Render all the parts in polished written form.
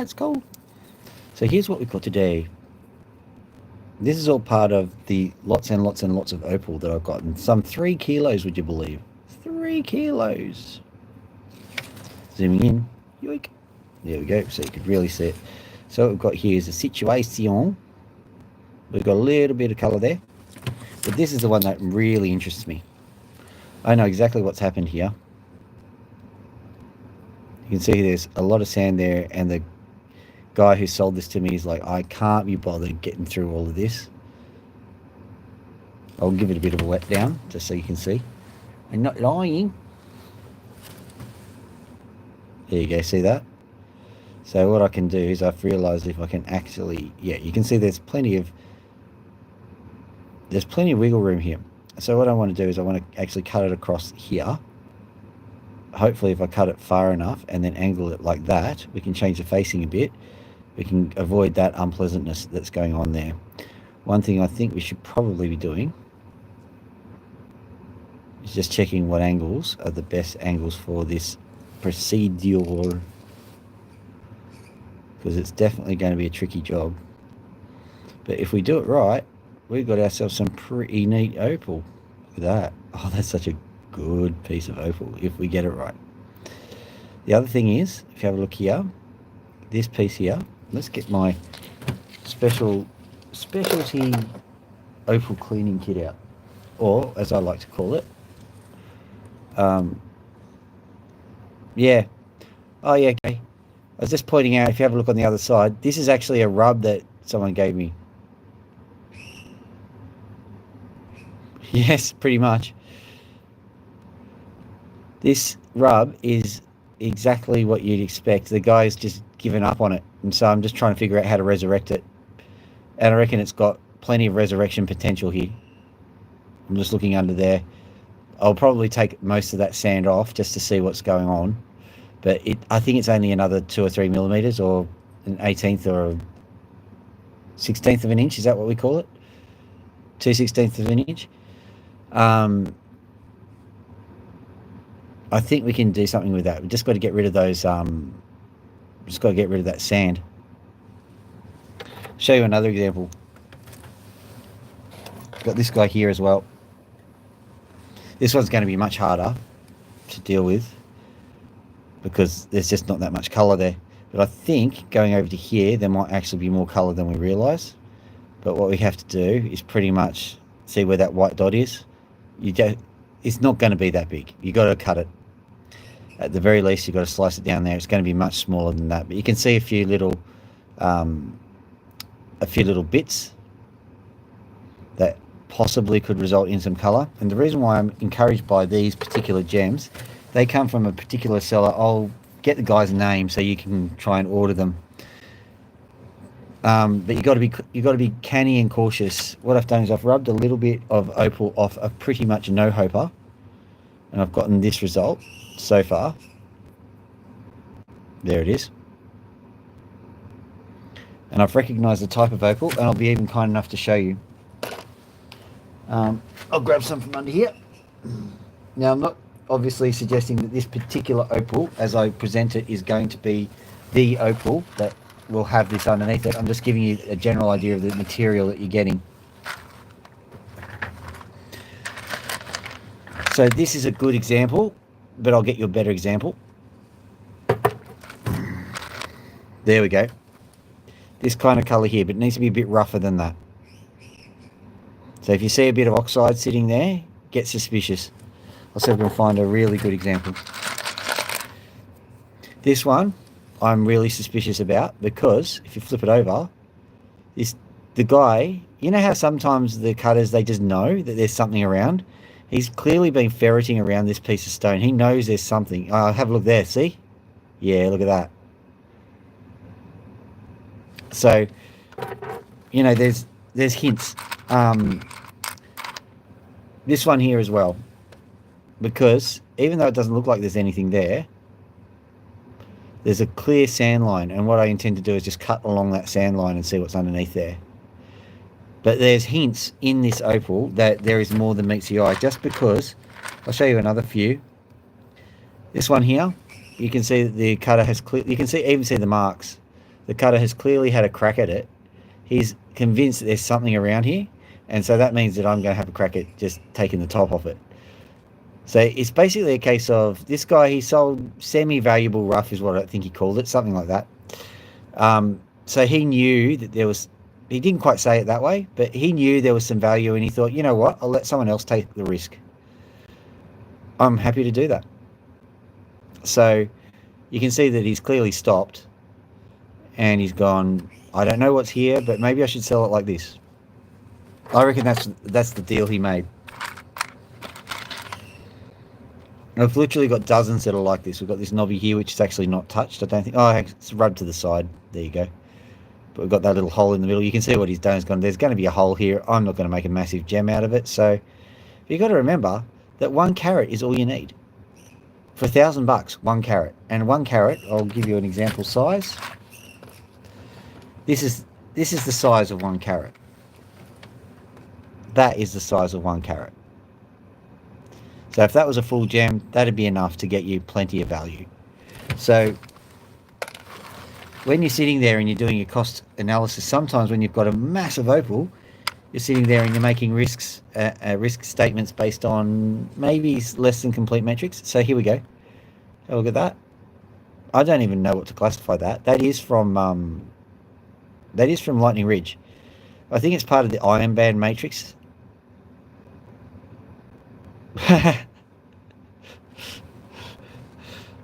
it's cold. So here's what we've got today. This is all part of the lots and lots and lots of opal that I've gotten. Some 3 kilos, would you believe? 3 kilos. Zooming in. Yoink. There we go, so you could really see it. So what we've got here is a situation. We've got a little bit of colour there. But this is the one that really interests me. I know exactly what's happened here. You can see there's a lot of sand there, and the guy who sold this to me is like, I can't be bothered getting through all of this. I'll give it a bit of a wet down just so you can see. I'm not lying. There you go, see that? So what I can do is I've realised if I can actually, yeah, you can see there's plenty of wiggle room here. So what I want to do is I want to actually cut it across here. Hopefully if I cut it far enough and then angle it like that, we can change the facing a bit. We can avoid that unpleasantness that's going on there. One thing I think we should probably be doing is just checking what angles are the best angles for this procedure, because it's definitely going to be a tricky job. But if we do it right, we've got ourselves some pretty neat opal. Look at that. Oh, that's such a good piece of opal if we get it right. The other thing is, if you have a look here, this piece here, let's get my specialty opal cleaning kit out, or as I like to call it, yeah. Oh yeah, okay. I was just pointing out, if you have a look on the other side, this is actually a rub that someone gave me. Yes, pretty much. This rub is exactly what you'd expect. The guy's just given up on it, and so I'm just trying to figure out how to resurrect it. And I reckon it's got plenty of resurrection potential here. I'm just looking under there. I'll probably take most of that sand off just to see what's going on. But I think it's only another 2 or 3 millimeters, or an 1/18 or a 1/16 of an inch. Is that what we call it? 2/16 of an inch. I think we can do something with that. We've just got to get rid of those. Just got to get rid of that sand. Show you another example. Got this guy here as well. This one's going to be much harder to deal with because there's just not that much colour there. But I think going over to here, there might actually be more colour than we realise. But what we have to do is pretty much see where that white dot is. It's not going to be that big. You've got to cut it. At the very least, you've got to slice it down there. It's going to be much smaller than that. But you can see a few little bits that possibly could result in some colour. And the reason why I'm encouraged by these particular gems, they come from a particular seller. I'll get the guy's name so you can try and order them. But you've got to be canny and cautious. What I've done is I've rubbed a little bit of opal off a pretty much no hoper, and I've gotten this result so far. There it is. And I've recognised the type of opal, and I'll be even kind enough to show you. I'll grab some from under here. Now, I'm not obviously suggesting that this particular opal, as I present it, is going to be the opal that will have this underneath it. I'm just giving you a general idea of the material that you're getting. So this is a good example, but I'll get you a better example. There we go. This kind of colour here, but it needs to be a bit rougher than that. So if you see a bit of oxide sitting there, get suspicious. I'll see if we can find a really good example. This one I'm really suspicious about, because if you flip it over, the guy, you know how sometimes the cutters, they just know that there's something around? He's clearly been ferreting around this piece of stone. He knows there's something. Have a look there, see? Yeah, look at that. So, you know, there's hints. This one here as well, because even though it doesn't look like there's anything there, there's a clear sand line, and what I intend to do is just cut along that sand line and see what's underneath there. But there's hints in this opal that there is more than meets the eye, just because, I'll show you another few. This one here, you can see that the cutter has clear, you can even see the marks. The cutter has clearly had a crack at it. He's convinced that there's something around here, and so that means that I'm going to have a crack at just taking the top off it. So it's basically a case of this guy, he sold semi-valuable rough is what I think he called it, something like that. So he knew that there was, he didn't quite say it that way, but he knew there was some value, and he thought, you know what, I'll let someone else take the risk. I'm happy to do that. So you can see that he's clearly stopped, and he's gone, I don't know what's here, but maybe I should sell it like this. I reckon that's the deal he made. I've literally got dozens that are like this. We've got this knobby here, which is actually not touched. I don't think. Oh, it's rubbed to the side. There you go. But we've got that little hole in the middle. You can see what he's done. He's gone, there's going to be a hole here. I'm not going to make a massive gem out of it. So you've got to remember that 1 carat is all you need. For $1,000, 1 carat. And 1 carat, I'll give you an example size. This is the size of 1 carat. That is the size of 1 carat. So if that was a full gem, that'd be enough to get you plenty of value. So when you're sitting there and you're doing your cost analysis, sometimes when you've got a massive opal, you're sitting there and you're making risk statements based on maybe less than complete metrics. So here we go. Have a look at that. I don't even know what to classify that. That is from Lightning Ridge. I think it's part of the iron band matrix.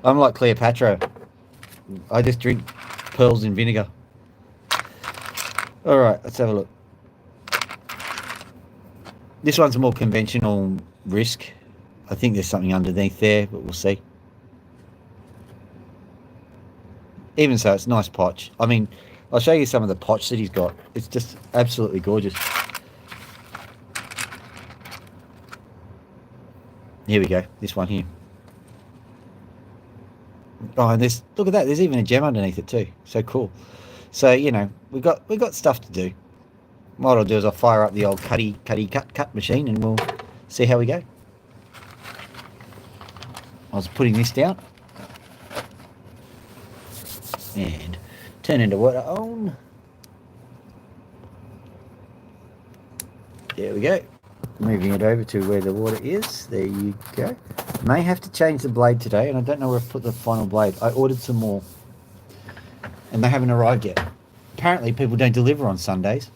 I'm like Cleopatra. I just drink pearls in vinegar. All right, let's have a look. This one's a more conventional risk. I think there's something underneath there, but we'll see. Even so, it's nice potch. I mean, I'll show you some of the potch that he's got. It's just absolutely gorgeous. Here we go. This one here. Oh, and there's, look at that. There's even a gem underneath it too. So cool. So, you know, we've got stuff to do. What I'll do is I'll fire up the old cut machine, and we'll see how we go. I was putting this down and turn into water on. There we go. Moving it over to where the water is. There you go. May have to change the blade today, and I don't know where I've put the final blade. I ordered some more, and they haven't arrived yet. Apparently, people don't deliver on Sundays.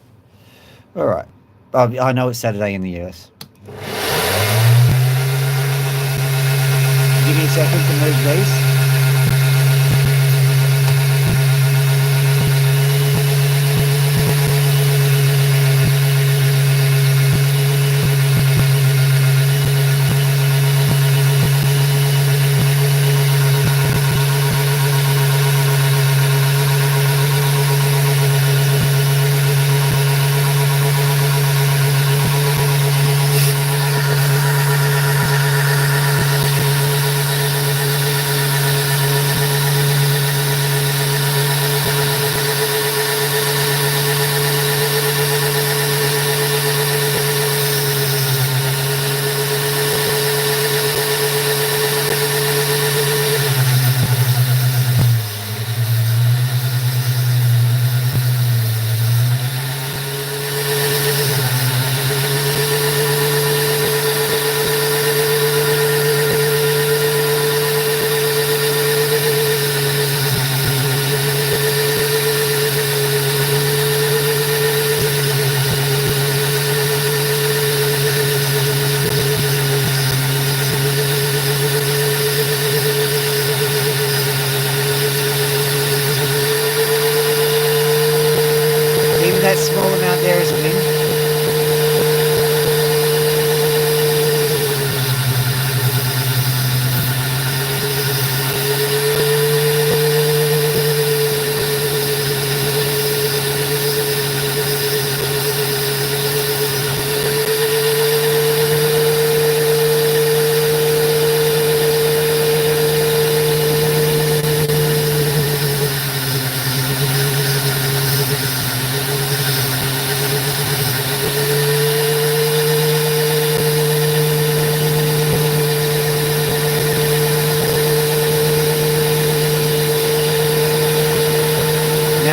All right. I know it's Saturday in the US. Give me a second to move these.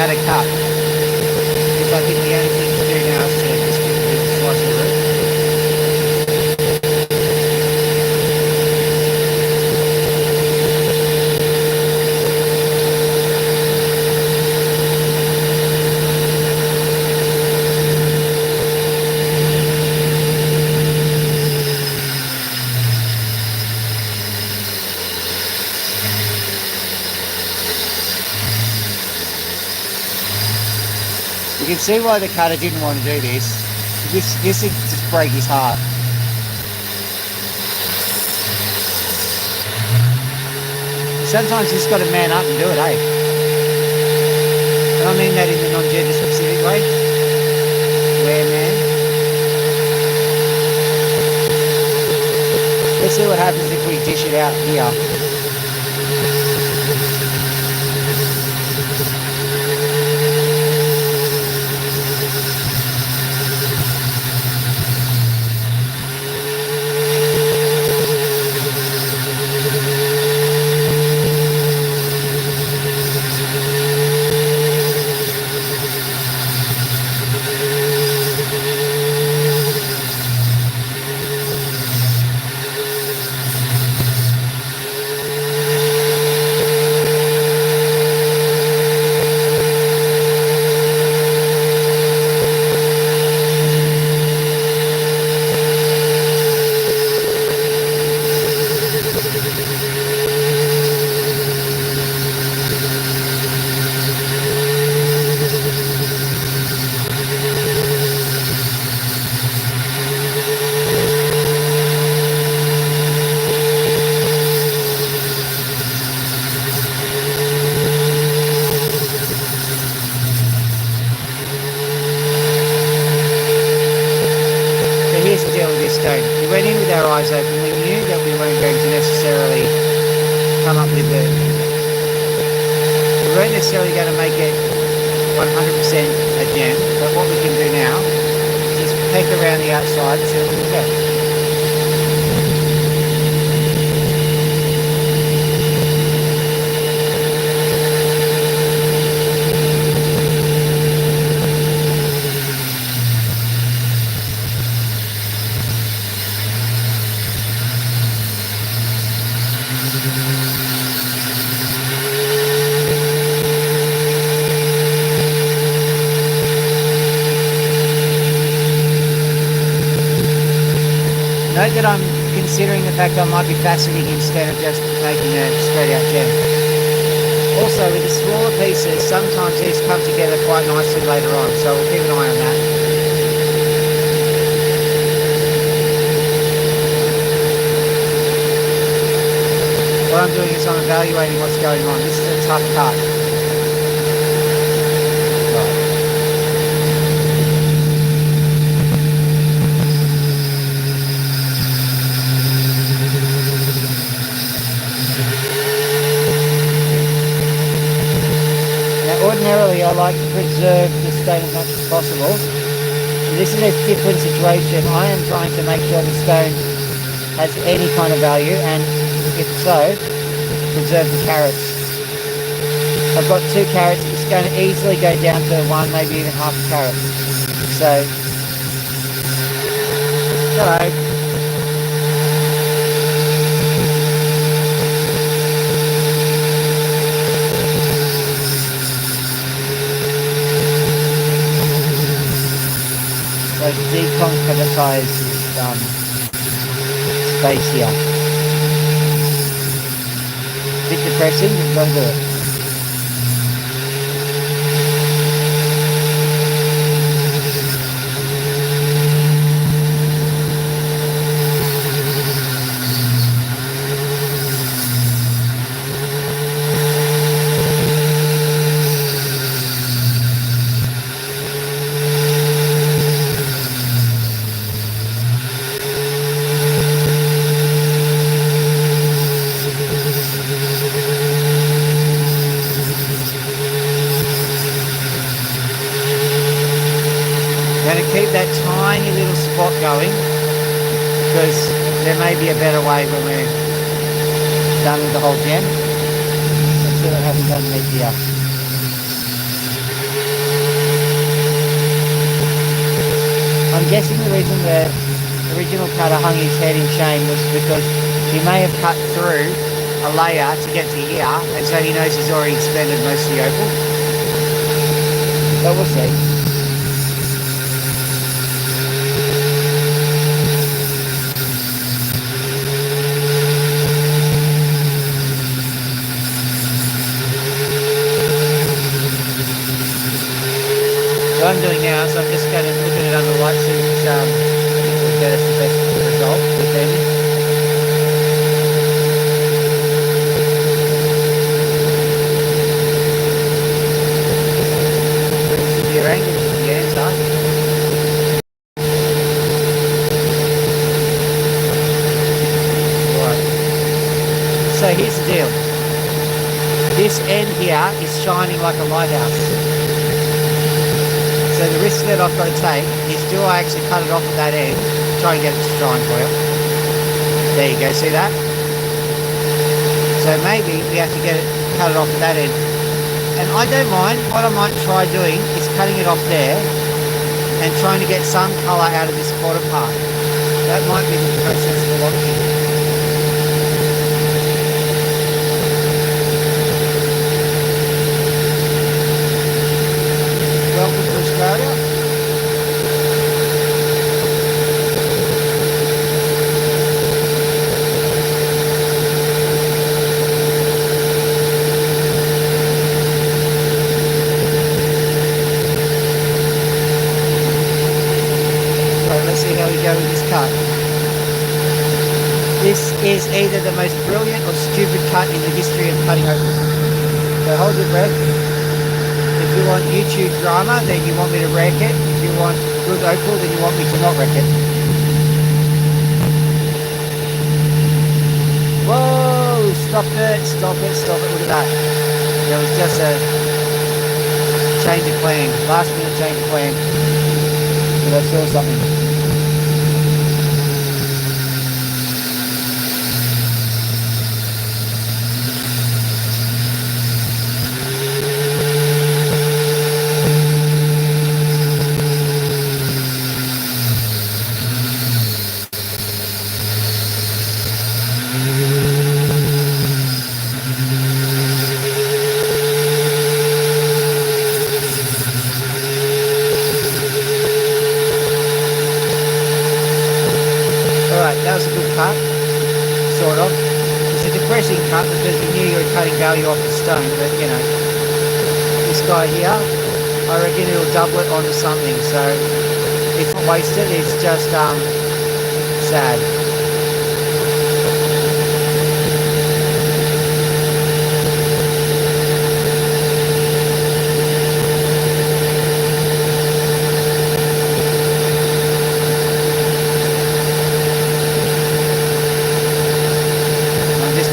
add a cut. Because I think the only thing to do now is to just give it a slice of root. You can see why the cutter didn't want to do this. This would just break his heart. Sometimes you just got to man up and do it, eh? And I mean that in the non-gender specific way. Where, man? Let's see what happens if we dish it out here. We went in with our eyes open. We knew that we weren't going to necessarily come up with we weren't necessarily going to make it 100% a gem, but what we can do now is just peck around the outside and see what we can get. Note that I'm considering the fact I might be faceting instead of just making a straight out gem. Also, with the smaller pieces, sometimes these come together quite nicely later on, so we'll keep an eye on that. What I'm doing is I'm evaluating what's going on. This is a tough cut. Ordinarily, I like to preserve the stone as much as possible. This is a different situation. I am trying to make sure the stone has any kind of value, and if so, preserve the carats. I've got 2 carats. It's going to easily go down to 1, maybe even half a carat. So, hello. Deconcavitize space here. Bit depressing, but gotta do it. Keep that tiny little spot going, because there may be a better way when we're done with the whole gem. Let's see what happens underneath here. I'm guessing the reason the original cutter hung his head in shame was because he may have cut through a layer to get to here, and so he knows he's already expended most of the opal. But we'll see. What I'm doing now is I'm just going to look at it under light, see which will get us the best result, if any. Pretty severe angle is the answer. Right. So here's the deal. This end here is shining like a lighthouse. So the risk that I've got to take is, do I actually cut it off at that end, try and get it to shine for you. There you go, see that? So maybe we have to cut it off at that end. And I don't mind. What I might try doing is cutting it off there and trying to get some colour out of this bottom part. That might be the most sensible option. Welcome to Australia. Right, let's see how we go with this cut. This is either the most brilliant or stupid cut in the history of cutting opal. So hold your breath. If you want YouTube drama, then you want me to wreck it. If you want good opal, then you want me to not wreck it. Whoa! Stop it, stop it, stop it. Look at that. There was just a change of plan. Last minute change of plan. Did I saw something? That was a good cut, sort of. It's a depressing cut because you knew you were cutting value off the stone, but you know, this guy here, I reckon it'll double it onto something, so it's not wasted, it's just sad.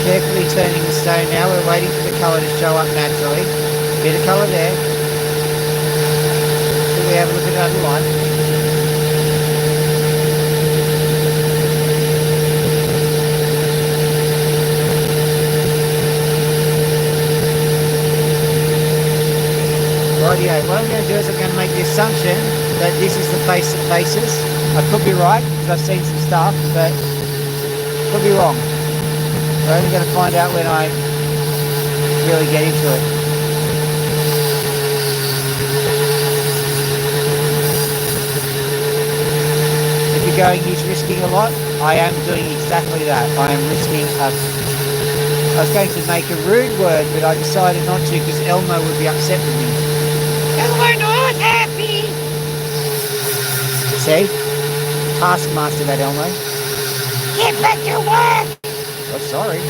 Carefully turning the stone now. We're waiting for the colour to show up naturally. Bit of colour there. Should we have a look at it under light? Rightio, what I'm going to do is I'm going to make the assumption that this is the face that faces. I could be right because I've seen some stuff, but could be wrong. We're only going to find out when I really get into it. If you're going, he's risking a lot, I am doing exactly that. I am risking I was going to make a rude word, but I decided not to because Elmo would be upset with me. Elmo not happy! See? Taskmaster, that Elmo. Get back to work! Oh, sorry. I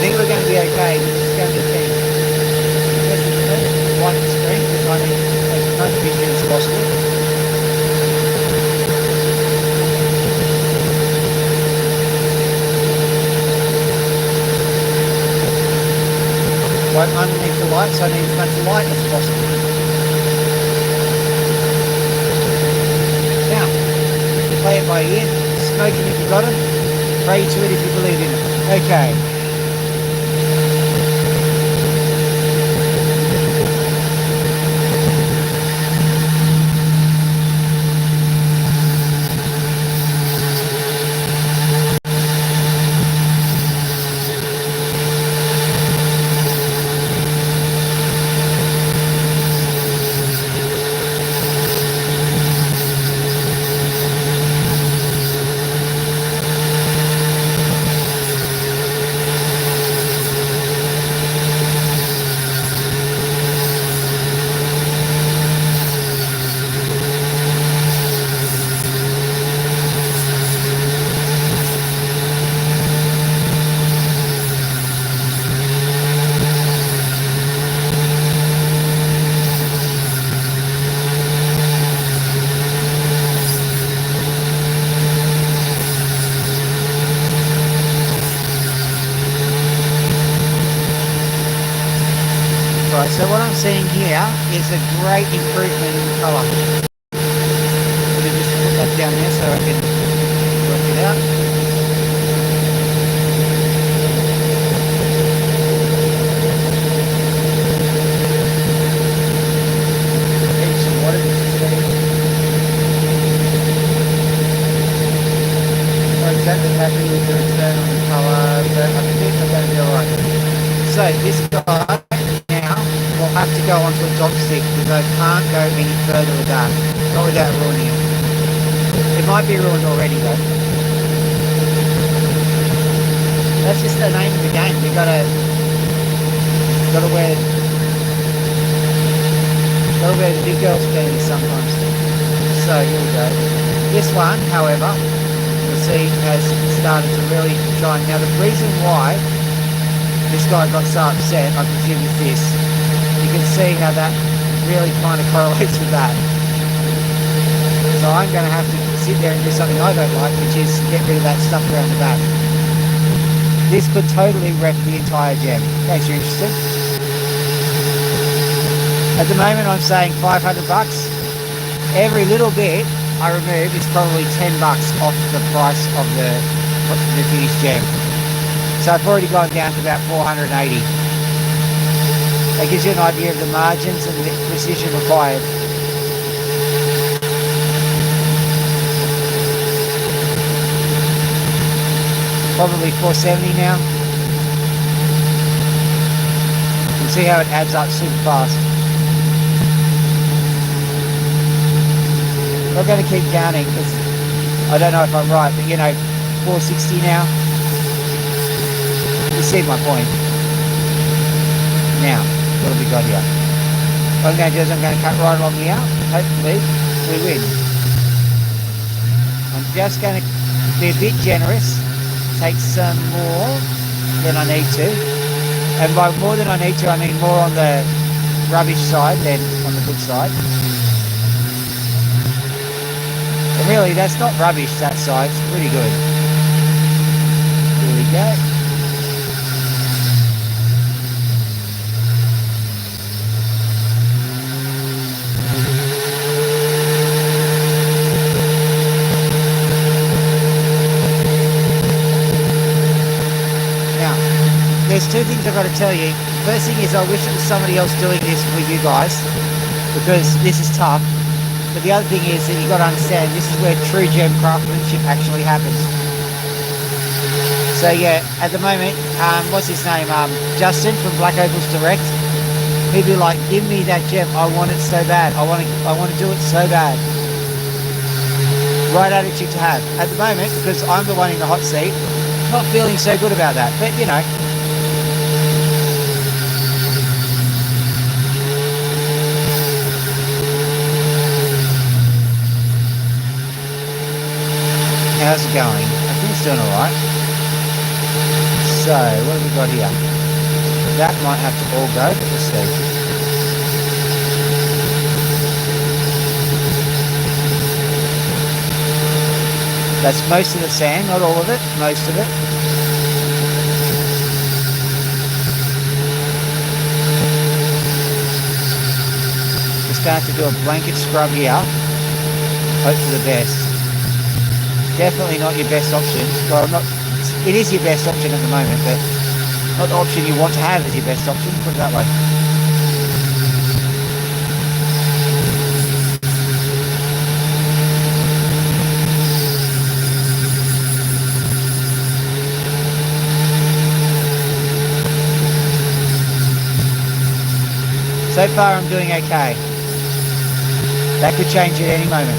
think we're going to be okay. This is going to be key. Wipe the screen because I need as much vision as possible. right underneath the light, so I need as much light as possible. Now, play it by ear, smoke it if you got it, pray to it if you believe in it. Okay. Right, so what I'm seeing here is a great improvement in colour. Let me just put that down there so I can work it out. Need some water just not exactly happy with the return on the colour, but I think I'm going to be alright. So this guy will have to go onto a dog stick because I can't go any further with that. Not without ruining it. It might be ruined already though. That's just the name of the game. You gotta wear the big girl's panties sometimes. So here we go. This one, however, you'll see has started to really shine. Now the reason why this guy got so upset, I presume, is this. You can see how that really kind of correlates with that. So I'm going to have to sit there and do something I don't like, which is get rid of that stuff around the back. This could totally wreck the entire gem, in case you're interested. At the moment I'm saying $500. Every little bit I remove is probably $10 off the price of the finished gem. So I've already gone down to about 480. That gives you an idea of the margins and the precision required. Probably 470 now. You can see how it adds up super fast. I'm not going to keep counting because I don't know if I'm right, but 460 now. You see my point. Now, what have we got here? What I'm going to do is I'm going to cut right along here. Hopefully, we win. I'm just going to be a bit generous. Take some more than I need to. And by more than I need to, I mean more on the rubbish side than on the good side. And really, that's not rubbish, that side. It's pretty good. Here we go. There's two things I've got to tell you. First thing is I wish it was somebody else doing this with you guys because this is tough. But the other thing is that you've got to understand this is where true gem craftsmanship actually happens. So yeah, at the moment, what's his name? Justin from Black Opals Direct. He'd be like, give me that gem. I want it so bad. I want to do it so bad. Right attitude to have. At the moment, because I'm the one in the hot seat, not feeling so good about that. But how's it going? I think it's doing alright. So, what have we got here? That might have to all go, but let's see. That's most of the sand, not all of it, most of it. just going to have to do a blanket scrub here. Hope for the best. Definitely not your best option. Well, not. It is your best option at the moment, but not the option you want to have as your best option. Put it that way. So far I'm doing okay. That could change at any moment.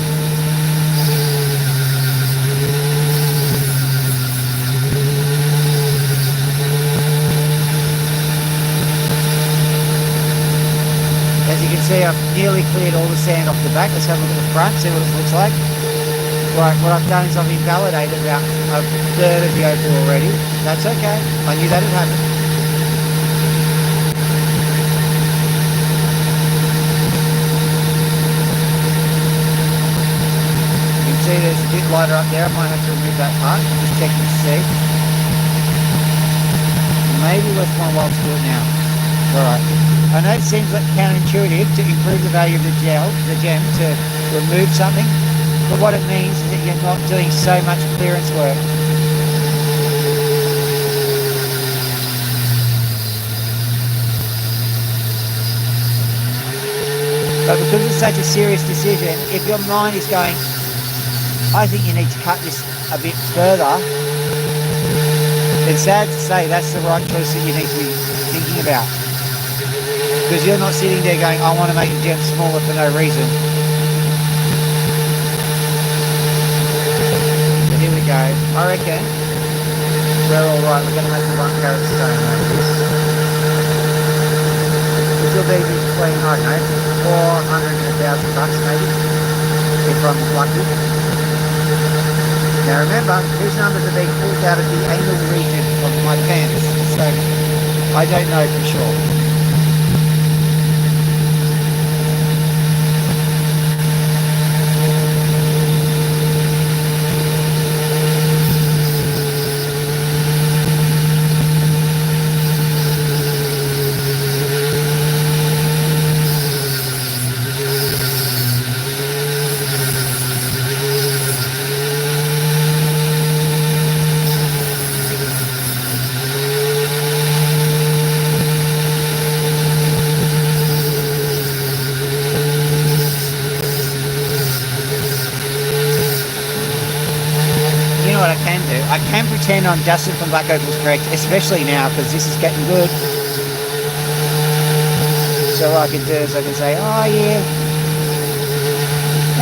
As you can see, I've nearly cleared all the sand off the back. Let's have a look at the front, see what it looks like. Right, what I've done is I've invalidated about a third of the opal already. That's okay. I knew that would happen. See, there's a bit lighter up there. I might have to remove that part. Just checking to see. Maybe worth my while to do it now. Alright. I know it seems like counterintuitive to improve the value of the gem to remove something, but what it means is that you're not doing so much clearance work. But because it's such a serious decision, if your mind is going, I think you need to cut this a bit further, it's sad to say that's the right choice that you need to be thinking about. Because you're not sitting there going, I want to make the gem smaller for no reason. So here we go. I reckon we're alright. We're going to make the 1 carat stone out of this. Which will be between, I don't know, 400 and $1,000 maybe, if I'm lucky. Now remember, these numbers are being pulled out of the anal region of my pants, so I don't know for sure. I can pretend I'm Justin from Black Opals Correct, especially now because this is getting good. So what I can do is I can say, oh yeah,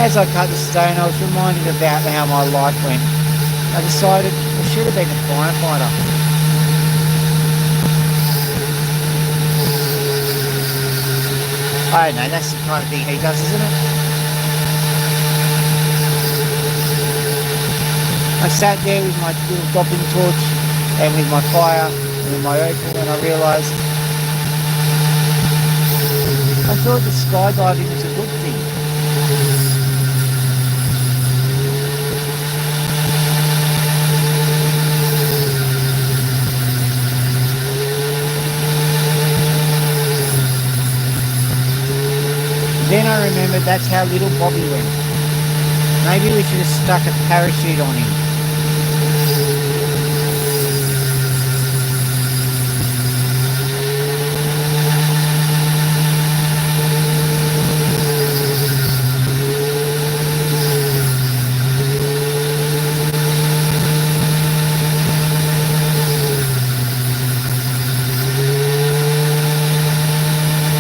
as I cut the stone I was reminded about how my life went. I decided I should have been a firefighter. I don't know, that's the kind of thing he does, isn't it? I sat there with my little dopping torch and with my fire and with my opal, and I realised I thought that skydiving was a good thing. Then I remembered that's how little Bobby went. Maybe we should have stuck a parachute on him.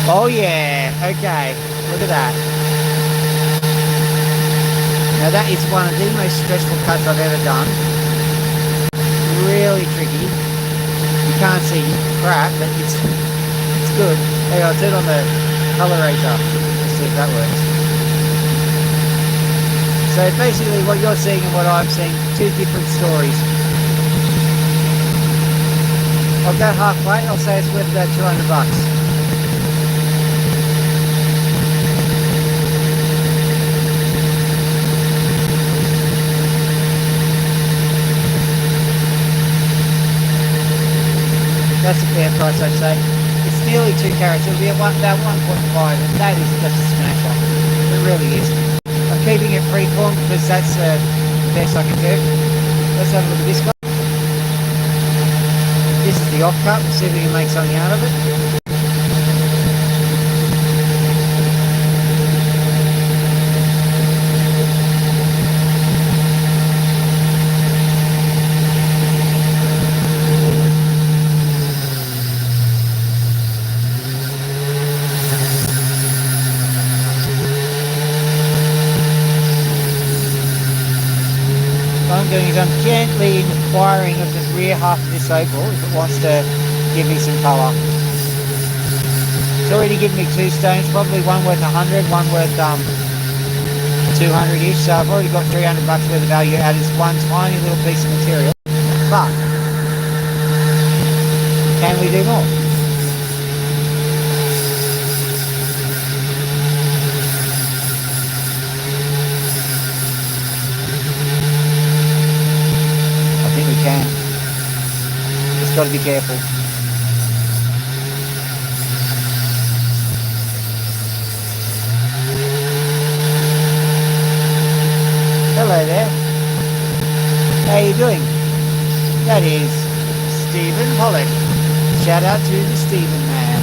Oh yeah, okay, look at that. Now that is one of the most stressful cuts I've ever done. Really tricky. You can't see crap, but it's good. Hey, I'll do it on the colorator. Let's see if that works. So basically what you're seeing and what I'm seeing, two different stories. I'll go halfway, I'll say it's worth about $200. That's a fair price, I'd say. It's nearly 2 carats. It'll be about 1.5, and that is just a smash on. really is. I'm keeping it freeform because that's the best I can do. Let's have a look at this guy. This is the off cut. See if we can make something out of it. What I'm doing is I'm gently inquiring of the rear half of this opal if it wants to give me some colour. It's already given me 2 stones, probably one worth 100, one worth 200-ish, so I've already got 300 bucks worth of value out of this one tiny little piece of material. But can we do more? I think we can. Just got to be careful. Hello there. How you doing? That is Stephen Pollock. Shout out to the Stephen man.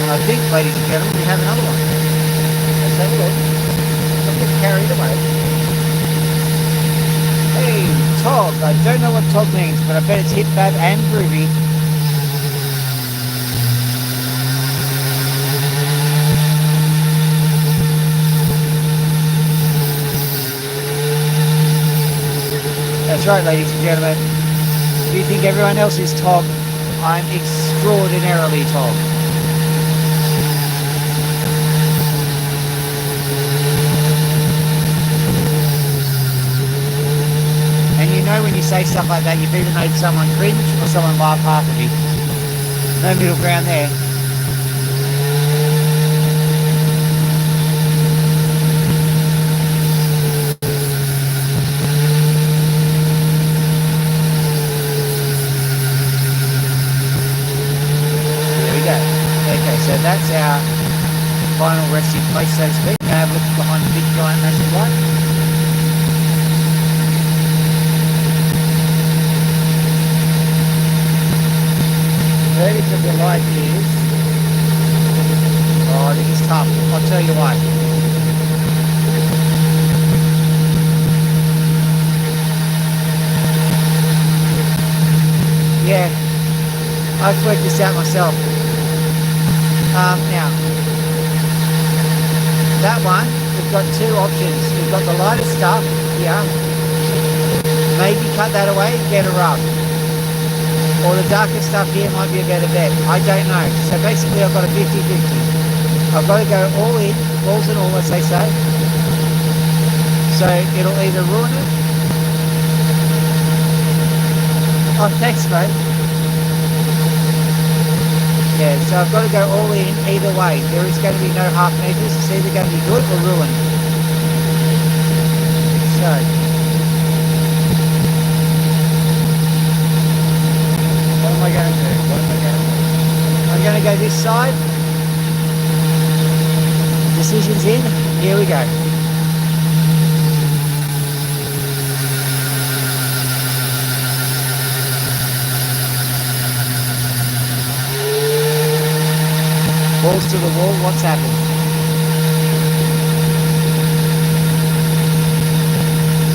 And I think, ladies and gentlemen, we have another one. Let's have a look. Don't get carried away. Hey, Tog. I don't know what Tog means, but I bet it's hip fab and groovy. That's right, ladies and gentlemen. If you think everyone else is Tog, I'm extraordinarily Tog. And you know when you say stuff like that, you've either made someone cringe or someone laugh heartedly. No middle ground there. There we go. Okay, so that's our final resting place, so to speak. Now have a look behind the big giant massive light. The verdict of the light is, oh, I think it's tough. I'll tell you why. Yeah, I've worked this out myself. Now, that one, we've got 2 options. We've got the lighter stuff here. Maybe cut that away and get a rub. Or the darker stuff here might be a better bet. I don't know. So basically I've got a 50-50. I've got to go all in, balls and all, as they say. So it'll either ruin it. Oh, thanks, mate. Yeah, so I've got to go all in either way. There is going to be no half measures. It's either going to be good or ruined. So what am I going to do? I'm going to go this side. Decision's in. Here we go. Balls to the wall. What's happened?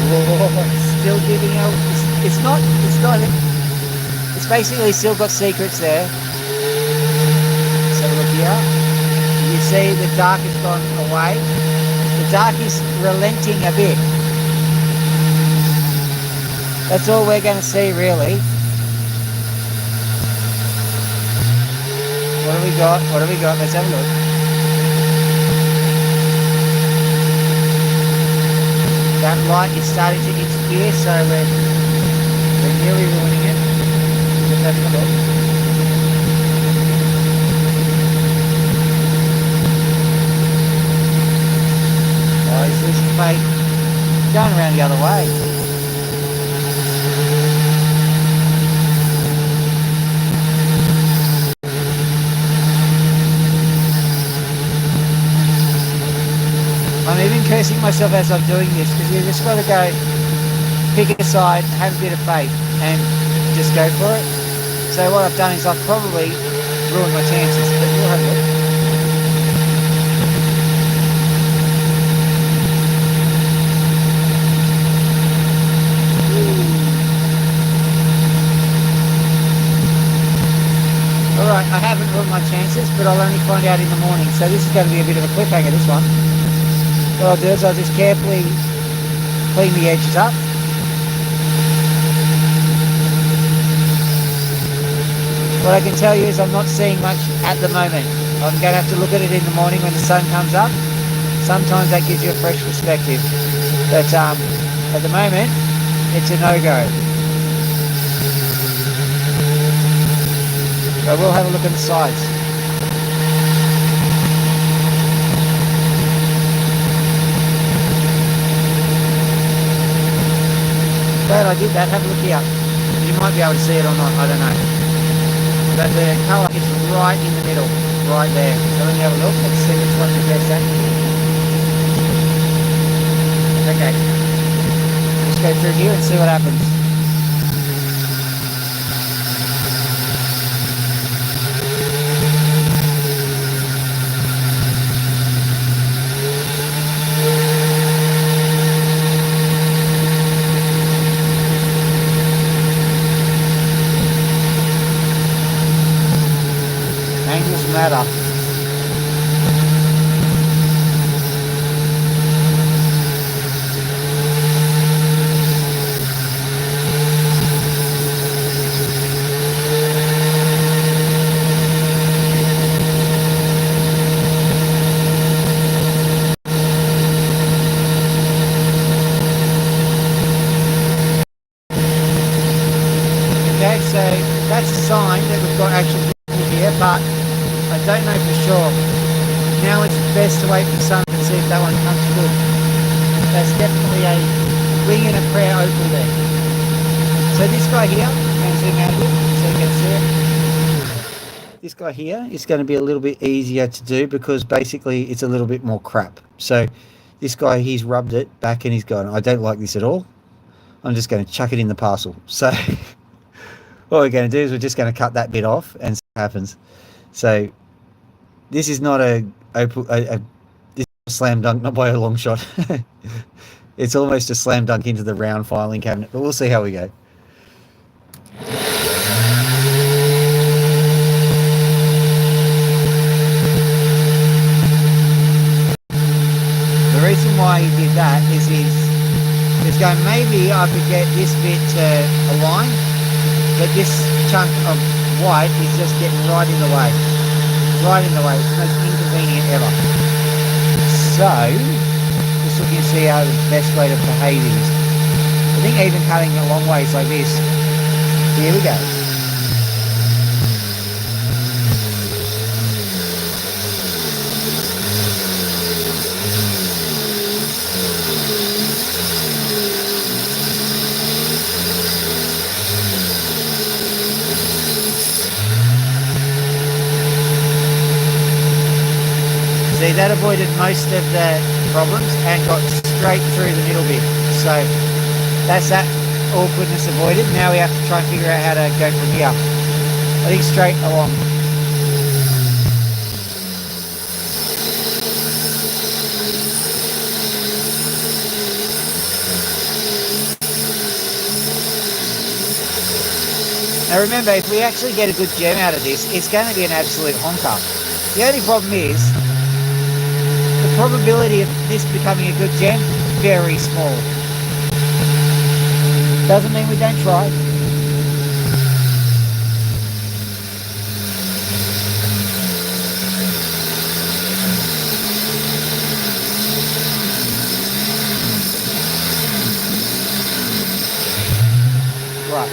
Whoa, still giving out. It's not. It's basically still got secrets there. So look here. You see the dark has gone away. The dark is relenting a bit. That's all we're going to see, really. What do we got? What do we got? Let's have a look. That light is starting to interfere, so we're nearly ruining it. Just having a look. Oh, he's losing fate. Going around the other way. I'm even cursing myself as I'm doing this, because you just got to go pick a side, have a bit of faith, and just go for it. So what I've done is I've probably ruined my chances, but we'll have a look. Alright, I haven't ruined my chances, but I'll only find out in the morning. So this is going to be a bit of a cliffhanger, this one. What I'll do is I'll just carefully clean the edges up. What I can tell you is I'm not seeing much at the moment. I'm going to have to look at it in the morning when the sun comes up. Sometimes that gives you a fresh perspective. But at the moment, it's a no-go. So we'll have a look at the sides. Glad I did that. Have a look here. You might be able to see it or not, I don't know. But the colour is right in the middle, right there. So let me have a look. Let's see which one is best at. Okay. Let's go through here and see what happens. Angles matter. Okay, so that's a sign that we've got actual here, but I don't know for sure. Now it's best to wait for the sun and see if that one comes good. That's definitely a wing and a prayer opal there. So this guy here, I'm zoom out a bit so you can see it. This guy here is going to be a little bit easier to do because basically it's a little bit more crap. So this guy, he's rubbed it back and he's gone, I don't like this at all. I'm just going to chuck it in the parcel. So what we're going to do is we're just going to cut that bit off and see what happens. So this is not this is a slam dunk, not by a long shot. It's almost a slam dunk into the round filing cabinet, but we'll see how we go. The reason why he did that is he's going, maybe I could get this bit to align, but this chunk of white is just getting right in the way. Right in the way. It's the most inconvenient ever. So, just looking to see how the best way to behave is. I think even cutting it long ways like this. Here we go. See, that avoided most of the problems and got straight through the middle bit. So that's that awkwardness avoided. Now we have to try and figure out how to go from here. I think straight along. Now remember, if we actually get a good gem out of this, it's going to be an absolute honker. The only problem is, the probability of this becoming a good gem, very small. Doesn't mean we don't try. Right.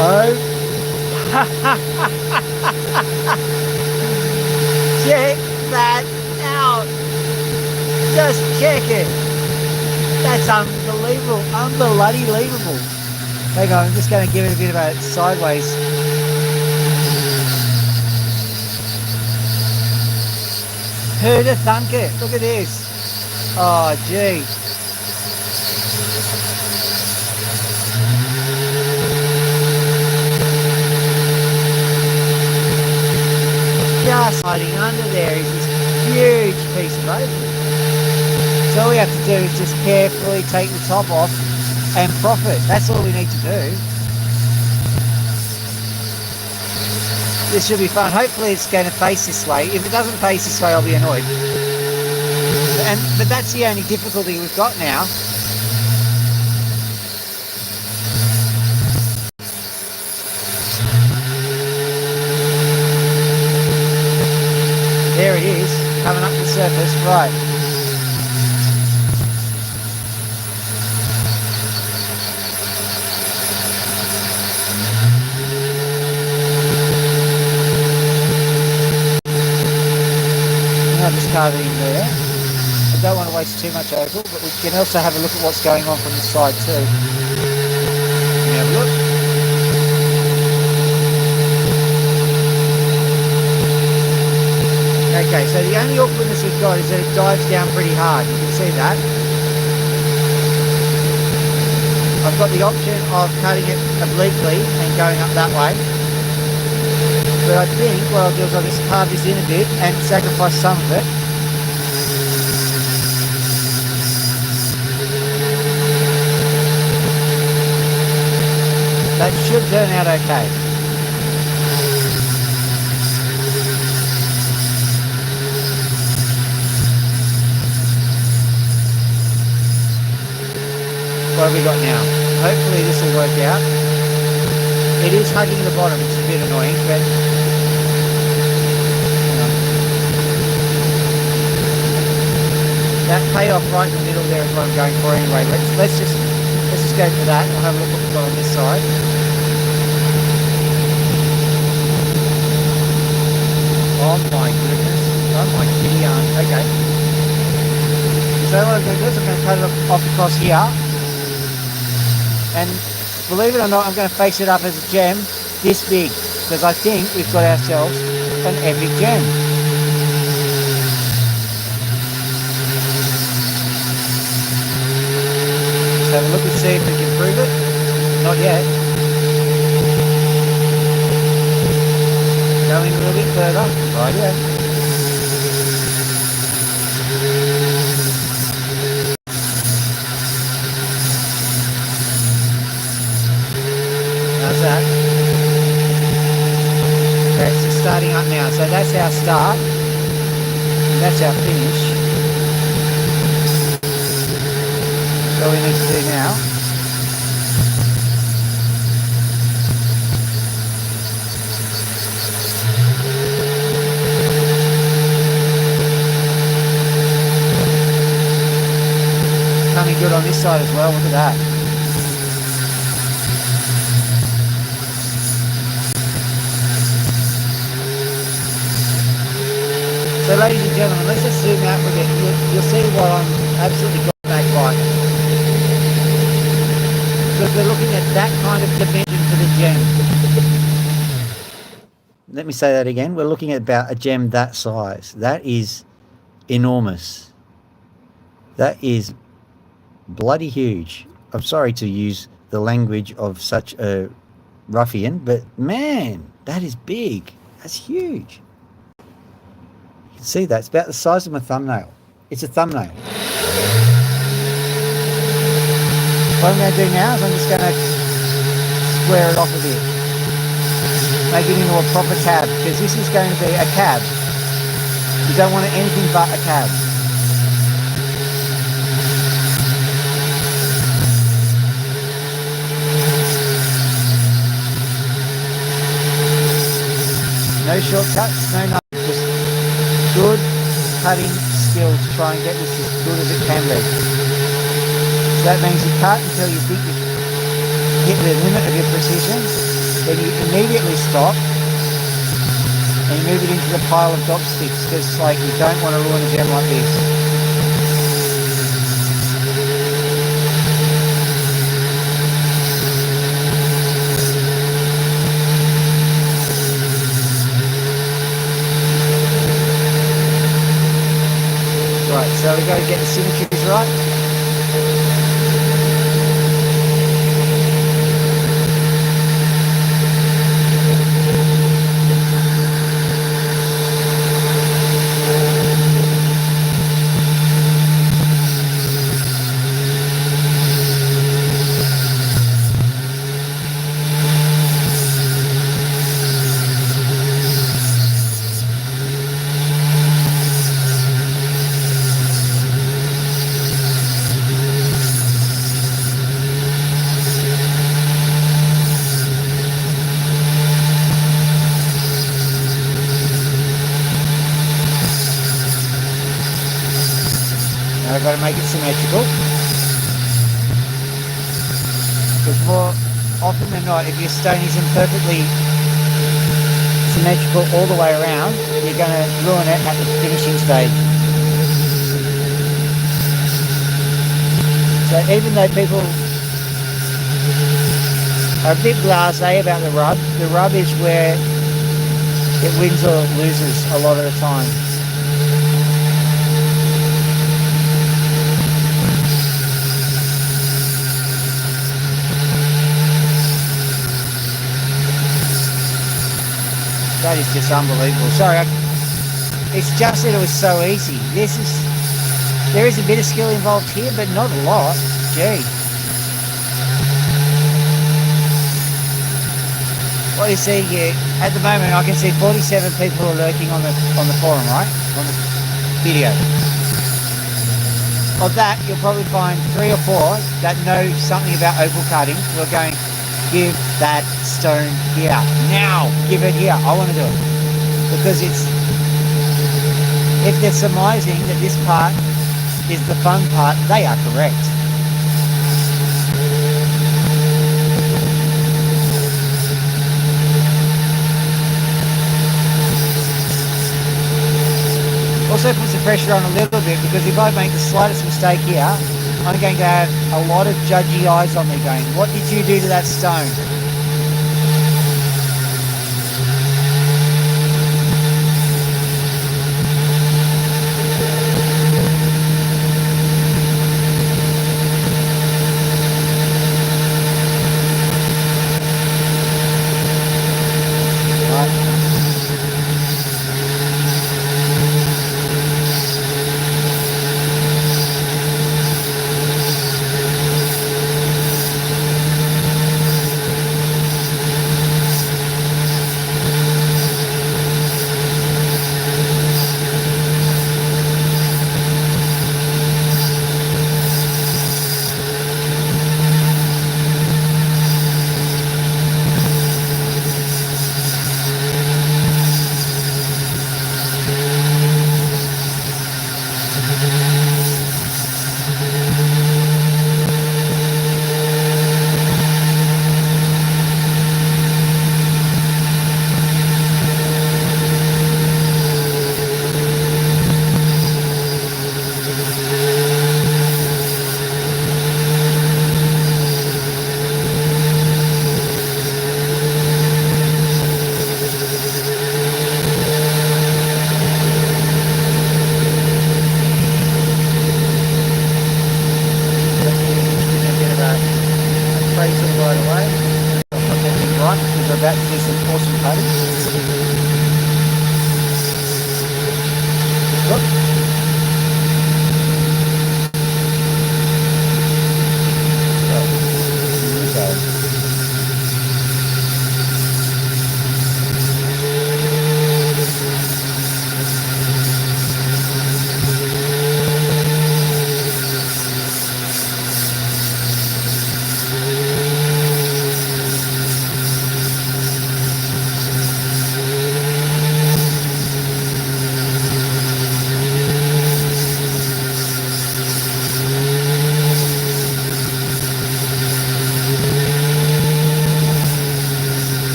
Oh. Check that out. Just check it. That's unbelievable. Unbelievable. Hang on, I'm just going to give it a bit of a sideways. Who'd have thunk it? Look at this. Oh, gee. Just hiding under there is this huge piece of opal. So all we have to do is just carefully take the top off and profit. That's all we need to do. This should be fun. Hopefully it's going to face this way. If it doesn't face this way, I'll be annoyed. But that's the only difficulty we've got now. There it is, coming up the surface. Right. I'll just carve it in there. I don't want to waste too much opal, but we can also have a look at what's going on from the side too. Have a look. Okay, so the only awkwardness we've got is that it dives down pretty hard. You can see that. I've got the option of cutting it obliquely and going up that way. But I think what I'll do is I'll just carve this in a bit and sacrifice some of it. That should turn out okay. What have we got now? Hopefully this will work out. It is hugging the bottom, which is a bit annoying, but that payoff right in the middle there is what I'm going for anyway. Let's just go for that. I'll have a look what we've got on this side. Oh my goodness. Oh my kitty yarn. Okay. So what I'm going to do is I'm going to cut it off across here. And believe it or not, I'm going to face it up as a gem this big. Because I think we've got ourselves an epic gem. Have a look and see if we can prove it. Not yet. Going a little bit further. Right, yeah. How's that? Okay, it's just starting up now. So that's our start. And that's our finish. All we need to do now coming good on this side as well. Look at that. So ladies and gentlemen, let's just zoom out with it. You'll see what I'm absolutely gobsmacked by. Because we're looking at that kind of dimension for the gem. Let me say that again. We're looking at about a gem that size. That is enormous. That is bloody huge. I'm sorry to use the language of such a ruffian, but man, that is big. That's huge. You can see that. It's about the size of my thumbnail. It's a thumbnail. What I'm going to do now is I'm just going to square it off a bit. Make it into a proper cab, because this is going to be a cab. You don't want it anything but a cab. No shortcuts, no nothing. Just good cutting skills to try and get this as good as it can be. So that means you cut until you think you've hit the limit of your precision, then you immediately stop and you move it into the pile of dop sticks, because like you don't want to ruin a gem like this. we got to get the symmetries right. Now I've got to make it symmetrical. Because more often than not, if your stone isn't perfectly symmetrical all the way around, you're going to ruin it at the finishing stage. So even though people are a bit blasé about the rub is where it wins or loses a lot of the time. That is just unbelievable. Sorry, it's just that it was so easy. There is a bit of skill involved here, but not a lot. Gee. What you see here, at the moment I can see 47 people are lurking on the forum, right? On the video. Of that, you'll probably find 3 or 4 that know something about opal cutting who are going, give that stone here. Now, give it here. I want to do it. Because if they're surmising that this part is the fun part, they are correct. Also puts the pressure on a little bit, because if I make the slightest mistake here, I'm going to have a lot of judgy eyes on me going, what did you do to that stone? About to do some awesome cutting. Look. Here we go.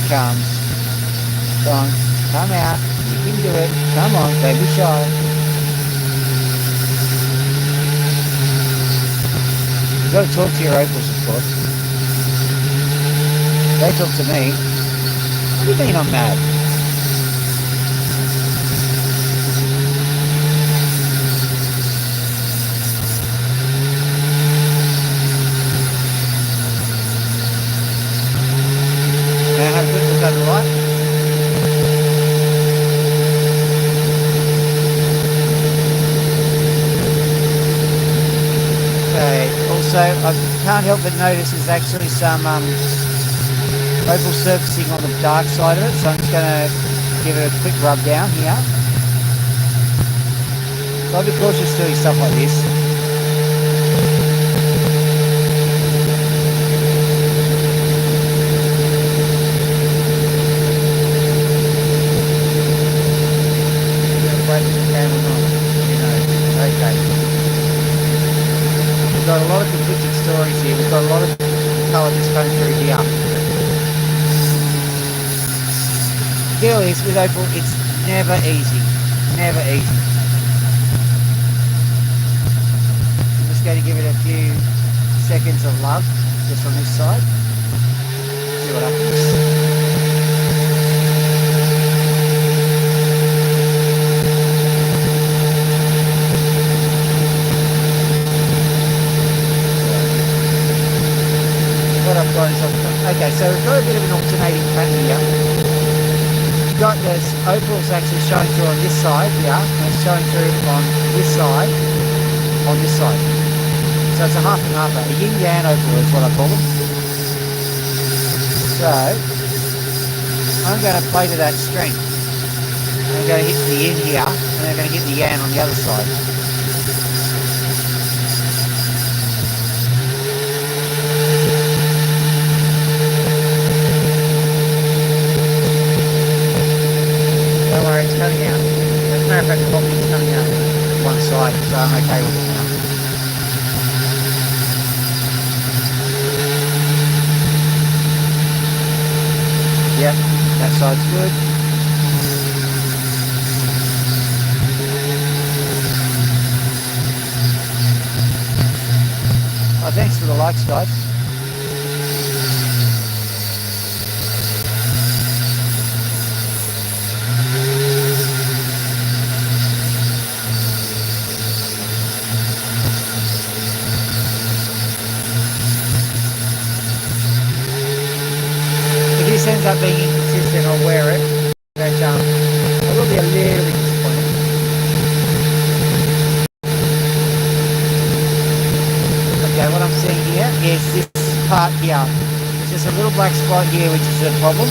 Comes. Come on, come out. You can do it. Come on, don't be shy. You've got to talk to your opals, of course. They talk to me. What do you mean I'm mad? Now have a quick look over the light. Okay, also I can't help but notice there's actually some opal surfacing on the dark side of it, so I'm just going to give it a quick rub down here. So I'll be cautious doing stuff like this. Break the camera on, you know. Okay. We've got a lot of conflicting stories here. We've got a lot of colour just coming through here. The deal is with opal, it's never easy. Never easy. I'm just going to give it a few seconds of love just on this side. See what happens. Okay, so we've got a bit of an alternating pattern here. We've got this opals actually showing through on this side here, and it's showing through on this side, So it's a half and half, a yin-yang opal is what I call them. So, I'm going to play to that strength. I'm going to hit the yin here, and I'm going to hit the yang on the other side. It's coming out. As a matter of fact, the bottom is coming out one side, so I'm okay with it now. Yep, that side's good. Oh, thanks for the likes, guys. Ends up being inconsistent, I'll wear it, but I will be a little bit disappointed. Okay, what I'm seeing here is this part here. There's just a little black spot here, which is a problem.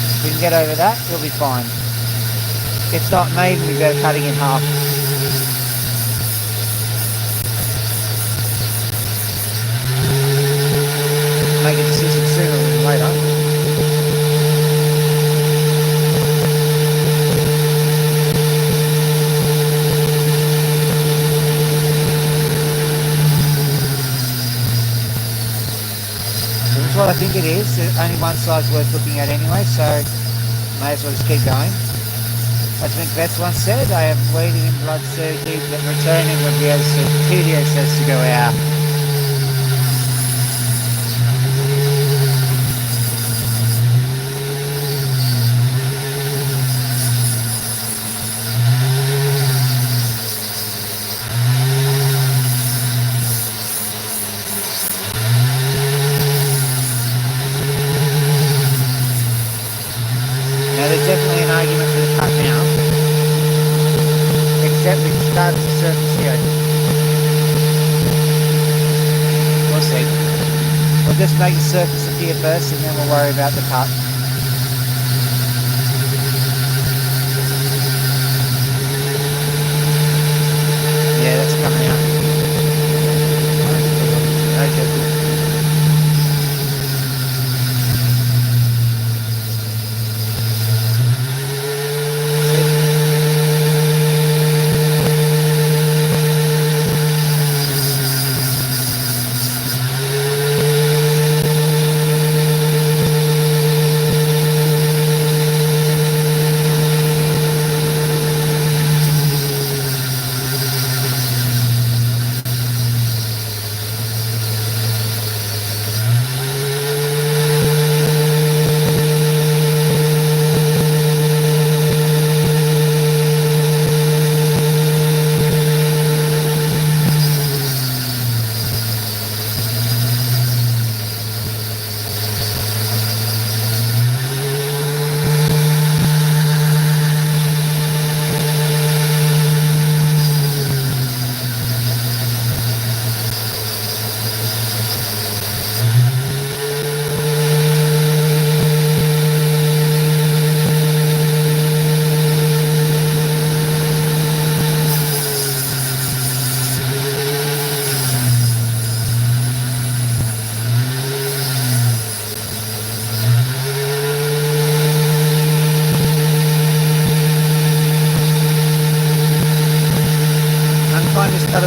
If we can get over that, we'll be fine. If not, maybe we go cutting in half. Make a decision sooner than later. That's what I think it is. Only one side's worth looking at anyway, so may as well just keep going. As Macbeth once said, I am wading in blood so deep that returning would be as tedious as to go out. Definitely an argument for the cut now, except it's starting to surface here. We'll see. We'll just make the surface appear first and then we'll worry about the cut. Yeah, that's coming out. Okay.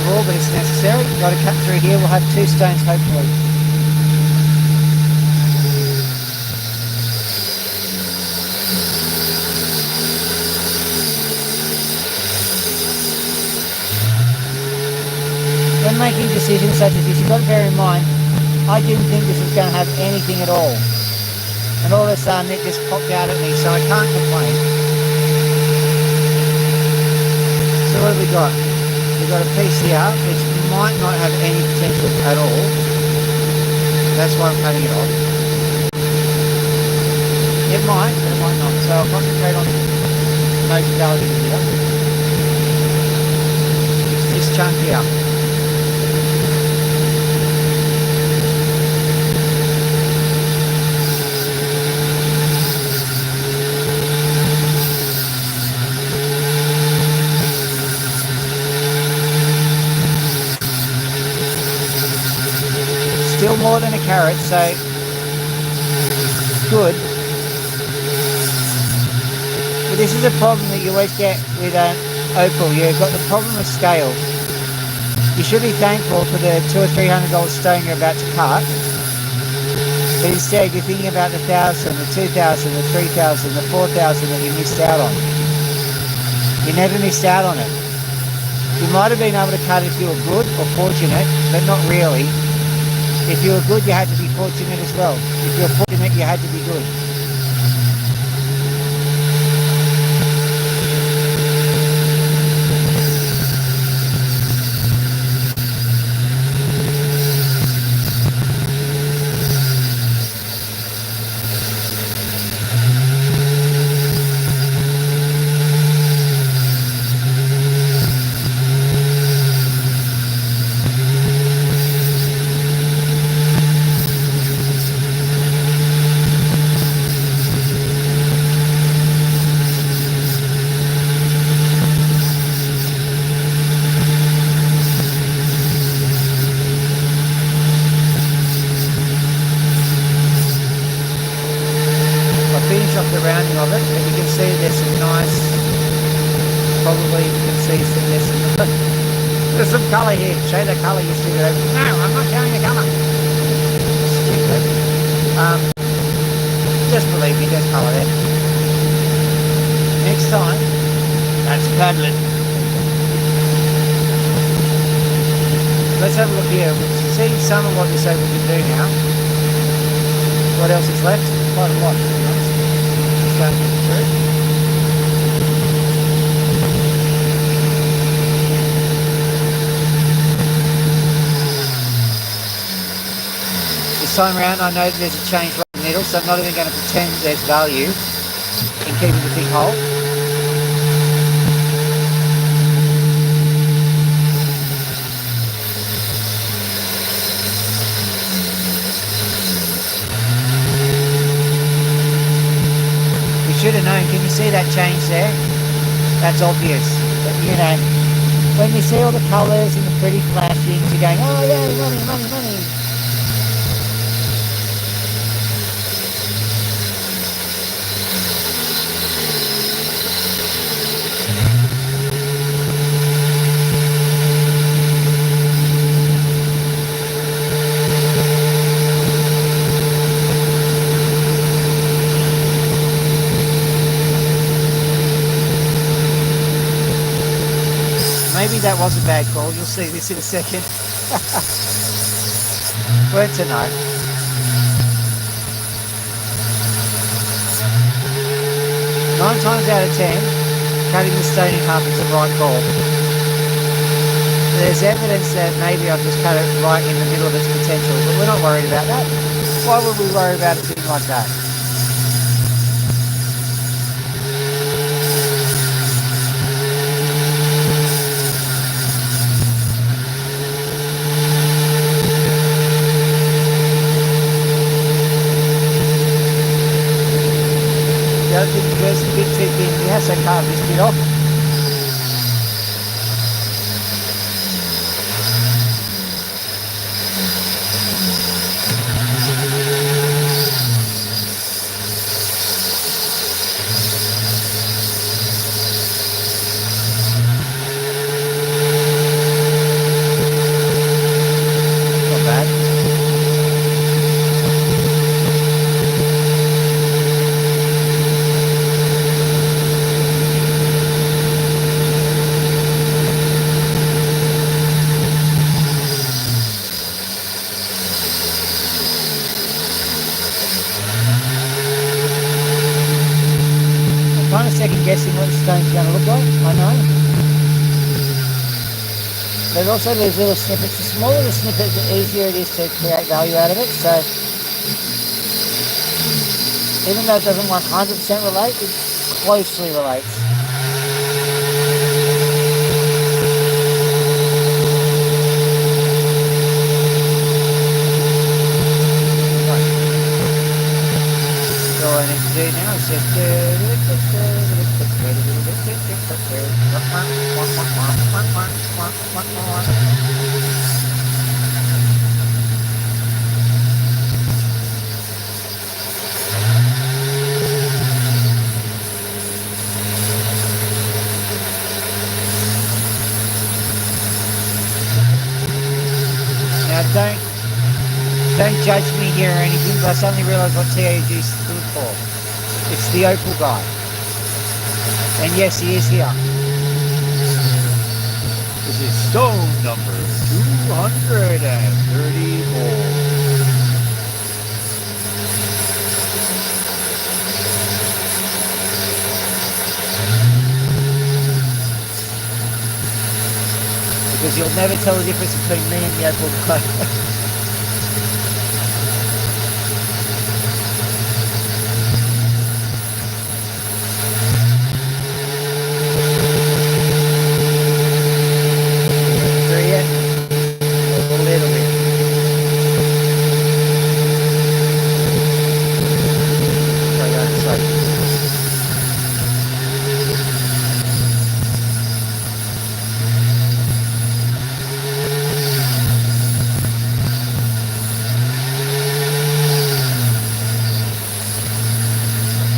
overall, but it's necessary. Got to cut through here. We'll have 2 stones, hopefully. When making decisions such as this, you've got to bear in mind, I didn't think this was going to have anything at all. And all of a sudden it just popped out at me, so I can't complain. So what have we got? We've got a piece here which might not have any potential at all. That's why I'm cutting it off. It might, but it might not. So I'll concentrate on no totality here. It's this chunk here. Still more than a carat, so good. But this is a problem that you always get with an opal. You've got the problem of scale. You should be thankful for the $200 or $300 stone you're about to cut, but instead you're thinking about the 1,000, the 2,000, the 3,000, the 4,000 that you missed out on. You never missed out on it. You might have been able to cut if you were good or fortunate, but not really. If you were good, you had to be fortunate as well. If you were fortunate, you had to be good. Off the rounding of it, but you can see there's some nice, probably you can see some, there's some colour here. Show the colour, you see that. No, I'm not showing the colour. Stupid. Just believe me, there's colour there. Next time, that's paddling. Let's have a look here. We'll see some of what this opal can do now. What else is left? Quite a lot, to be honest. Going through. This time around I know that there's a change right in the middle, so I'm not even going to pretend there's value in keeping the big hole. Should have known. Can you see that change there? That's obvious. But, you know, when you see all the colours and the pretty flashings, you're going, oh yeah, money, money, money. Maybe that was a bad call. You'll see this in a second. Weren't to know. 9 times out of 10, cutting the stone in half is the right call. There's evidence that maybe I've just cut it right in the middle of its potential, but we're not worried about that. Why would we worry about a thing like that? The other thing is a bit too thin. We have to carve this bit off. guessing what the stone's going to look like. I know. But it also leaves little snippets. The smaller the snippet, the easier it is to create value out of it. So even though it doesn't 100% relate, it closely relates. So all I need to do now is just now don't judge me here or anything, but I suddenly realised what TAG stood for. It's the opal guy. And yes, he is here. This is stone number 234. Because you'll never tell the difference between me and the opal guy.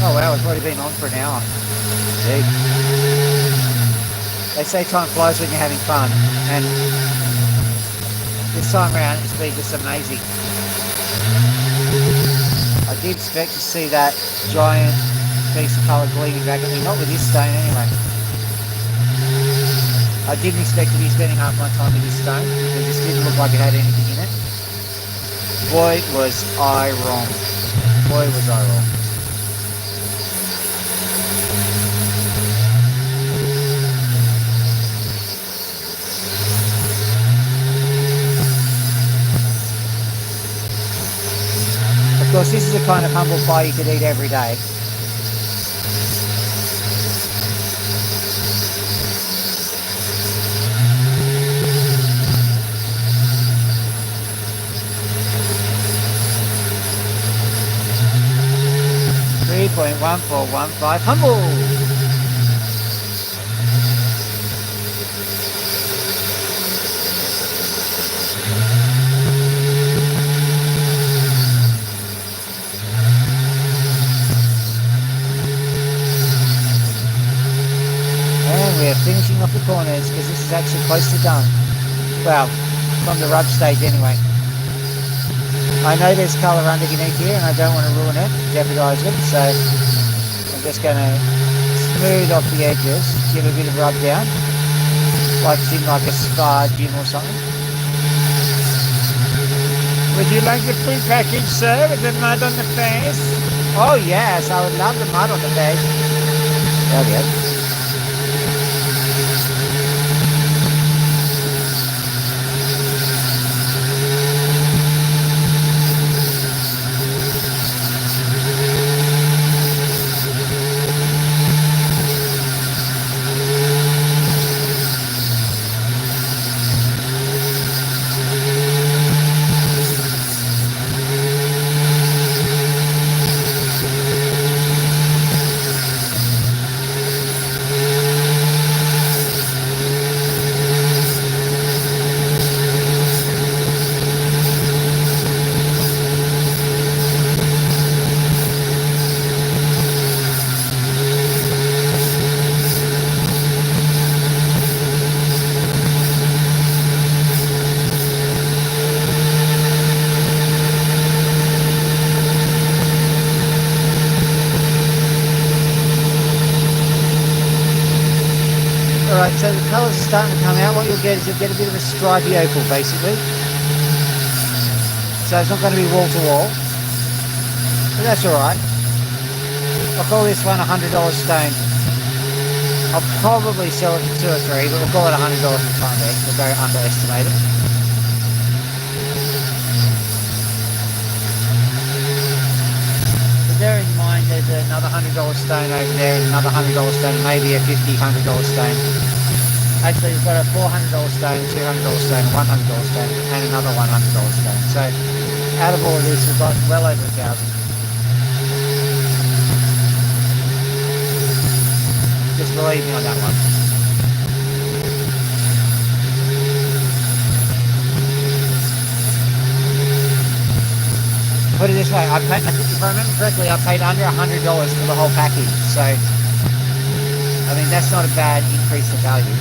Oh wow, it's already been on for an hour. Indeed. They say time flies when you're having fun, and this time around it's been just amazing. I did expect to see that giant piece of colour gleaming back at me, not with this stone anyway. I didn't expect to be spending half my time with this stone. It just didn't look like it had anything in it. Boy was I wrong. Boy was I wrong. Of course, this is the kind of humble pie you could eat every day. $3.1415 humble. We're finishing off the corners because this is actually close to done. Well, from the rub stage anyway. I know there's colour underneath here and I don't want to ruin it, jeopardise it, so I'm just going to smooth off the edges, give a bit of rub down, like it's in like a spa gym or something. Would you like the free package, sir, with the mud on the face? Oh yes, I would love the mud on the face. There we go. Alright, so the colours are starting to come out. What you'll get is you'll get a bit of a stripy opal, basically. So it's not going to be wall to wall. But that's alright. I'll call this one $100 stone. I'll probably sell it for two or three, but we'll call it $100 for fun there. We'll go underestimate it. But bear in mind there's another $100 stone over there, and another $100 stone, and maybe a $100 stone. Actually, we've got a $400 stone, $200 stone, $100 stone, and another $100 stone. So out of all of this, we've got well over 1,000. Just believe me on that one. Put it this way, if I remember correctly, I paid under $100 for the whole package. So, I mean, that's not a bad increase in value.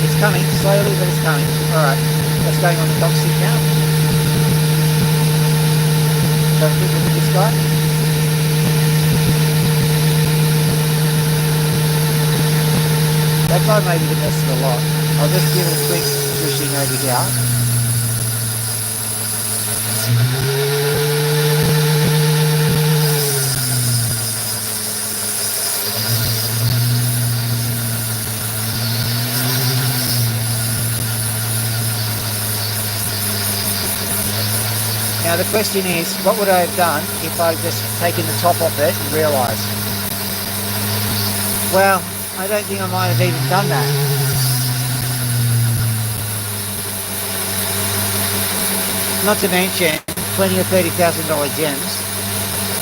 It's coming, slowly, but it's coming. Alright, that's going on the dock stick now. So a quick look at this guy. That guy may be the best of the lot. I'll just give it a quick pushing over here. Now the question is, what would I have done if I'd just taken the top off it and realised? Well, I don't think I might have even done that. Not to mention, $20,000 or $30,000 gems,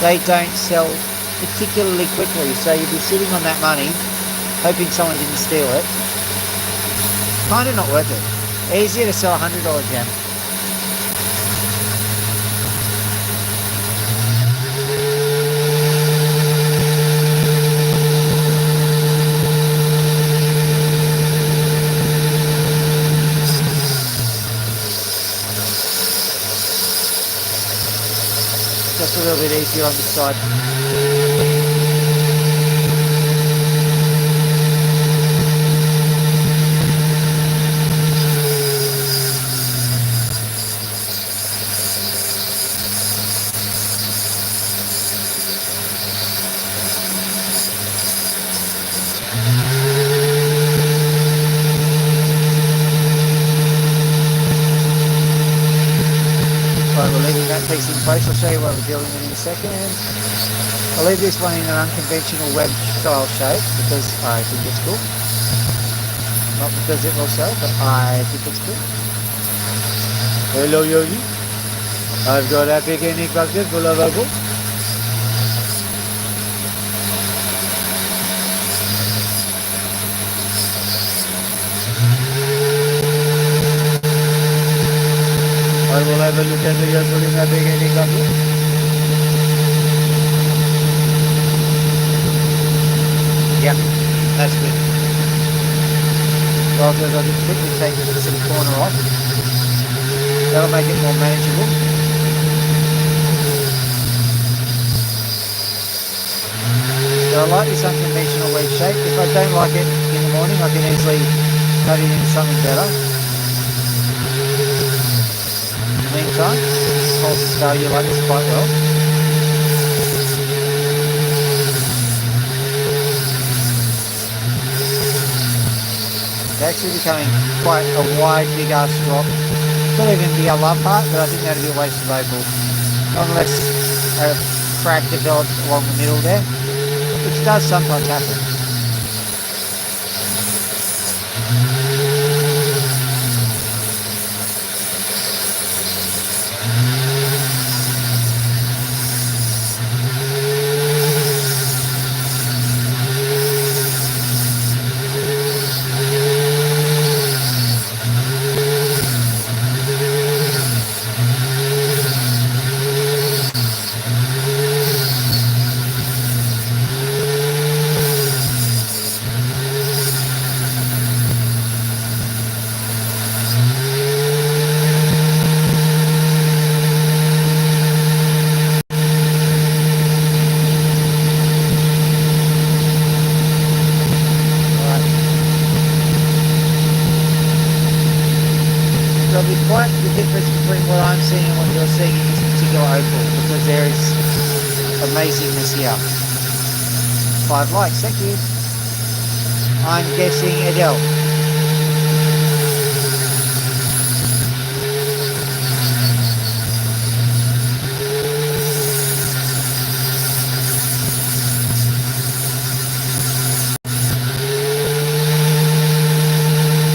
they don't sell particularly quickly, so you'd be sitting on that money, hoping someone didn't steal it. Kind of not worth it. Easier to sell a $100 gem. Just a little bit easier on this side. Right, we're leaving that piece in place. I'll show you what we're dealing with in a second. I'll leave this one in an unconventional web style shape because I think it's cool. Not because it will sell, but I think it's cool. Hello, Yogi. I've got a picnic basket full of apples. I will have a look at the gasoline beginning of it. Yep, that's good. Well, because I'll just quickly take this little corner off. That'll make it more manageable. So I like this unconventional wedge shape. If I don't like it in the morning, I can easily cut it into something better. Meantime, this holds its value like this quite well. It's actually becoming quite a wide, big ass drop. Could even be a love part, but I think that'd be a waste of opal. Unless a crack develops along the middle there, which does sometimes happen. there'll be quite the difference between what I'm seeing and what you're seeing in this particular opal, because there is amazingness here. 5 likes, thank you. I'm guessing Adele.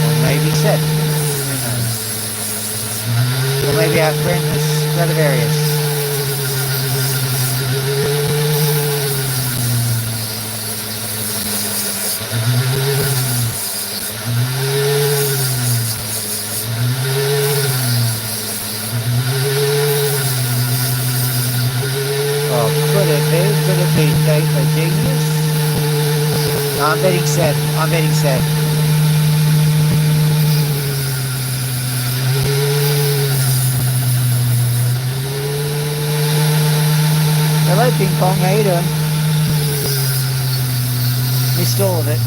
Or maybe Seth. Who knows? Or maybe our friend Stradivarius. Could it be Date a Genius? No, I'm betting Seth. I'm betting Seth. Hello, Ping Pong. How you doing? Missed all of it.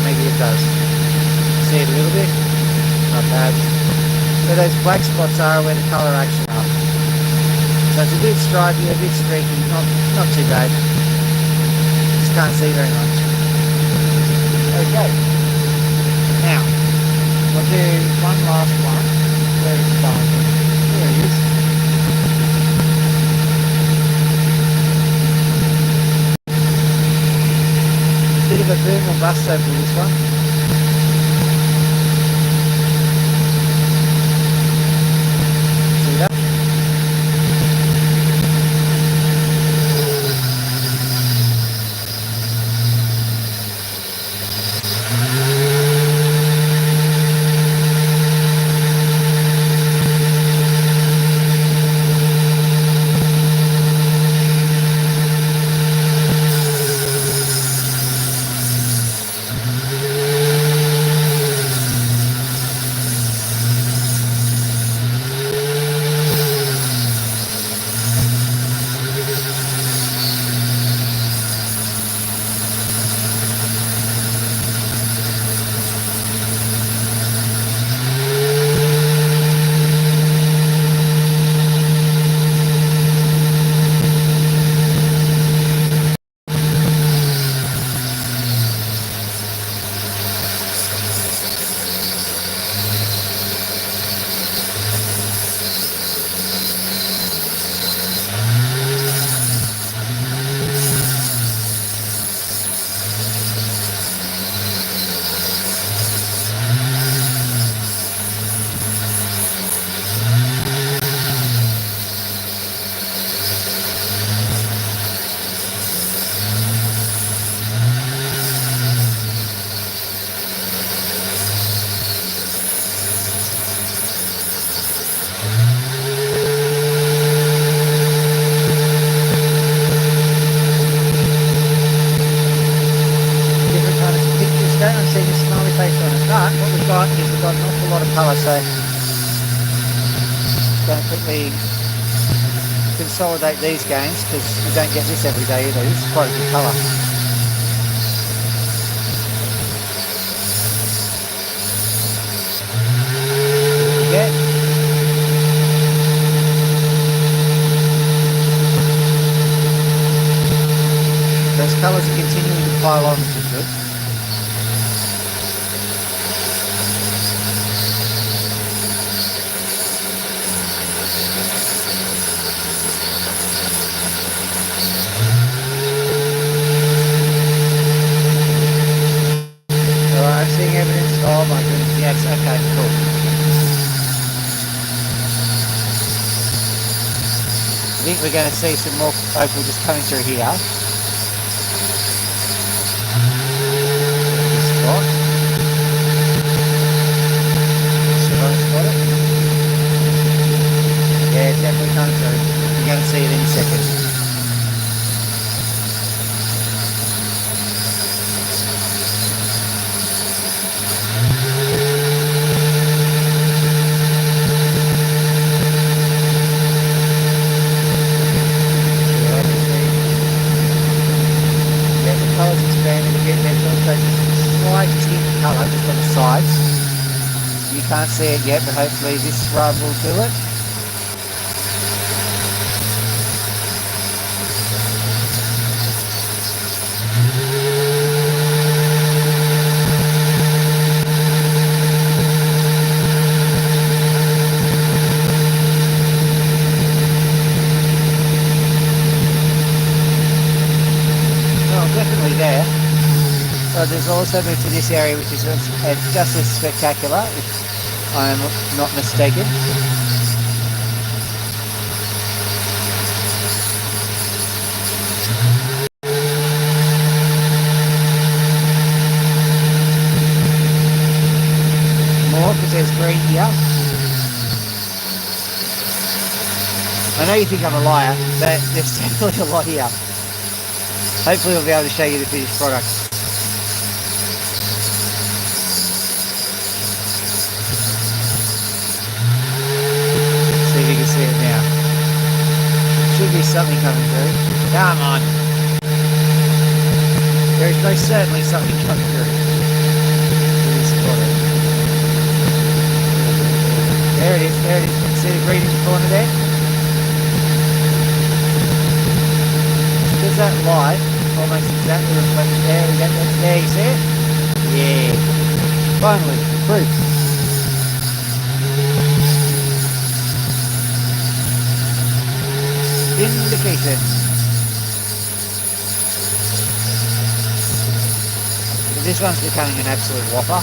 Maybe it does. See it a little bit? Not bad. Where those black spots are where the colour actually up. So it's a bit stripy, a bit streaky, not too bad. Just can't see very much. Okay. Now, we'll do one last one. Where is the There it is. Bit of a boom or bust over this one. See that? Colour, so just going to quickly consolidate these games because you don't get this every day either. This is quite a good colour. Yeah. Those colours are continuing to pile on, which is good. think we're going to see some more opal just coming through here. This spot. Should I spot it? Yeah, it's definitely coming through. You're going to see it in a second. Colours expanded a bit, there's also just slight tint colour just on the sides. You can't see it yet, but hopefully this rub will do it. Definitely there. So there's also moved to this area which is just as spectacular, if I'm not mistaken. More because there's green here. I know you think I'm a liar, but there's definitely a lot here. Hopefully we'll be able to show you the finished product. See if you can see it now. Should be something coming through. Come on. There is most certainly something coming through. There it is, there it is. You can see the green in the corner there. There's that light. Almost exactly reflected there. We get that there, you see it? Yeah. Finally, proof. Vindication. So this one's becoming an absolute whopper.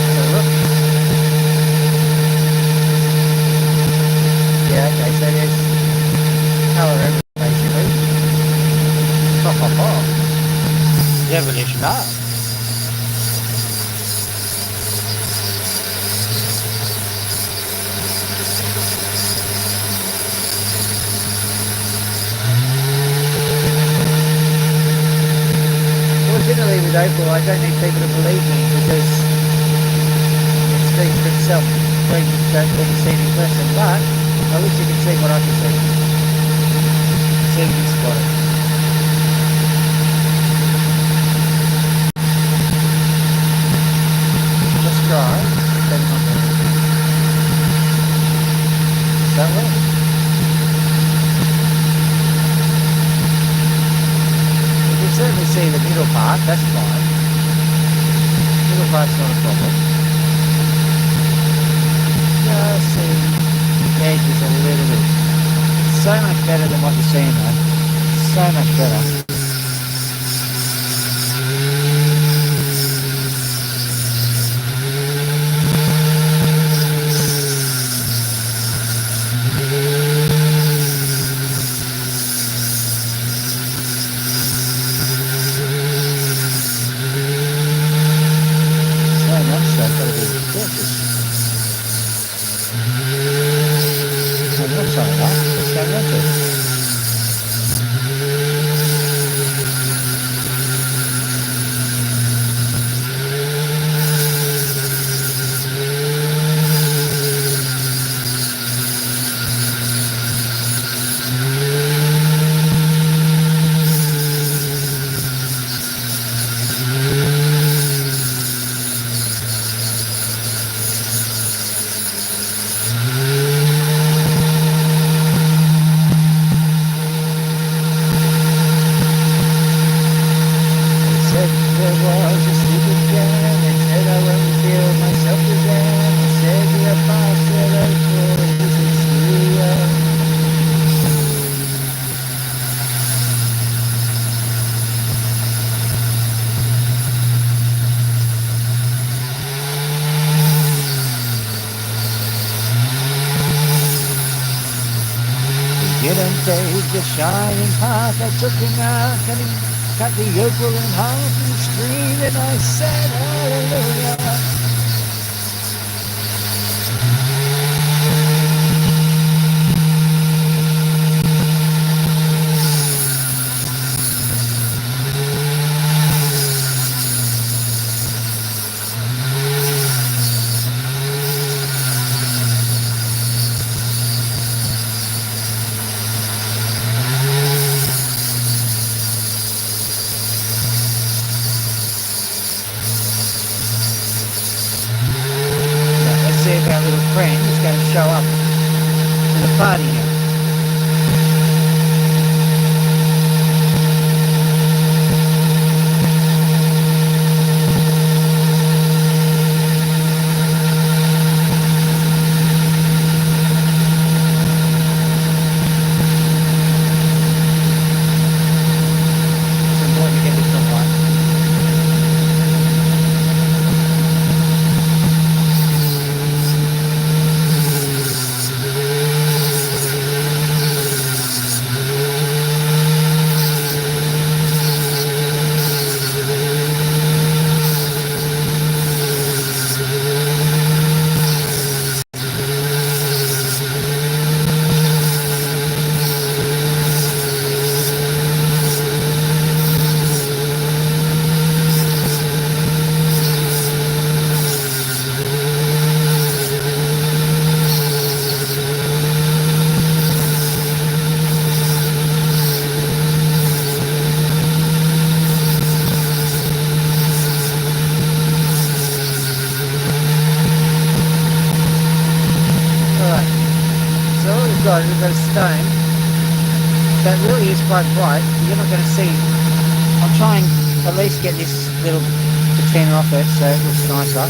So look. Yeah, okay, so there's colour everywhere. Definition up. Fortunately with opal, I don't need people to believe me because it speaks for itself when you don't get to see it in person, but I wish you could see what I can see. See if you can spot it. Try, depending on that way. You can certainly see the middle part, that's fine. Middle part's not a problem. Just see the edges a little bit. So much better than what you're seeing though. So much better. didn't take the shining path I took him out, cut the opal in half and screamed, and I said hallelujah. See if our little friend is going to show up to the party now. It's important to get this done right. We've got a stone that really is quite bright. You're not going to see. I'll try and at least get this little patina off it so it looks nicer.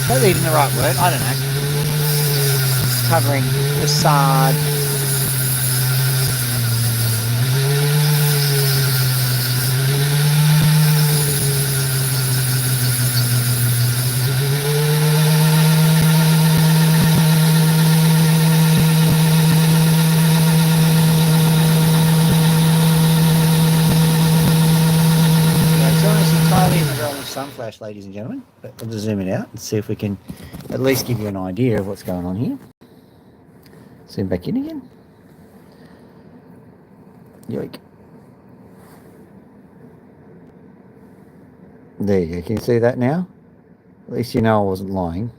That's even the right word, I don't know. Covering facade. Sun flash, ladies and gentlemen, but I'll just zoom it out and see if we can at least give you an idea of what's going on here. Zoom back in again. Yoink. There you go. Can you see that now? At least you know I wasn't lying.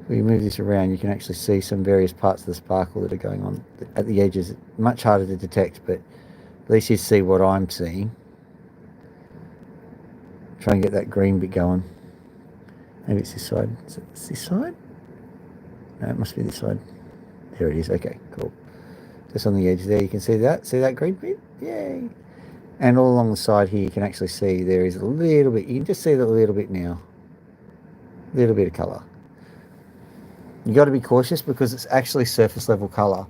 If we move this around, you can actually see some various parts of the sparkle that are going on at the edges. Much harder to detect, but at least you see what I'm seeing. Try and get that green bit going. Maybe it's this side. Is it this side? No, it must be this side. There it is. Okay, cool. Just on the edge there, you can see that. See that green bit? Yay! And all along the side here, you can actually see there is a little bit. You can just see that a little bit now. A little bit of colour. You got to be cautious because it's actually surface level colour.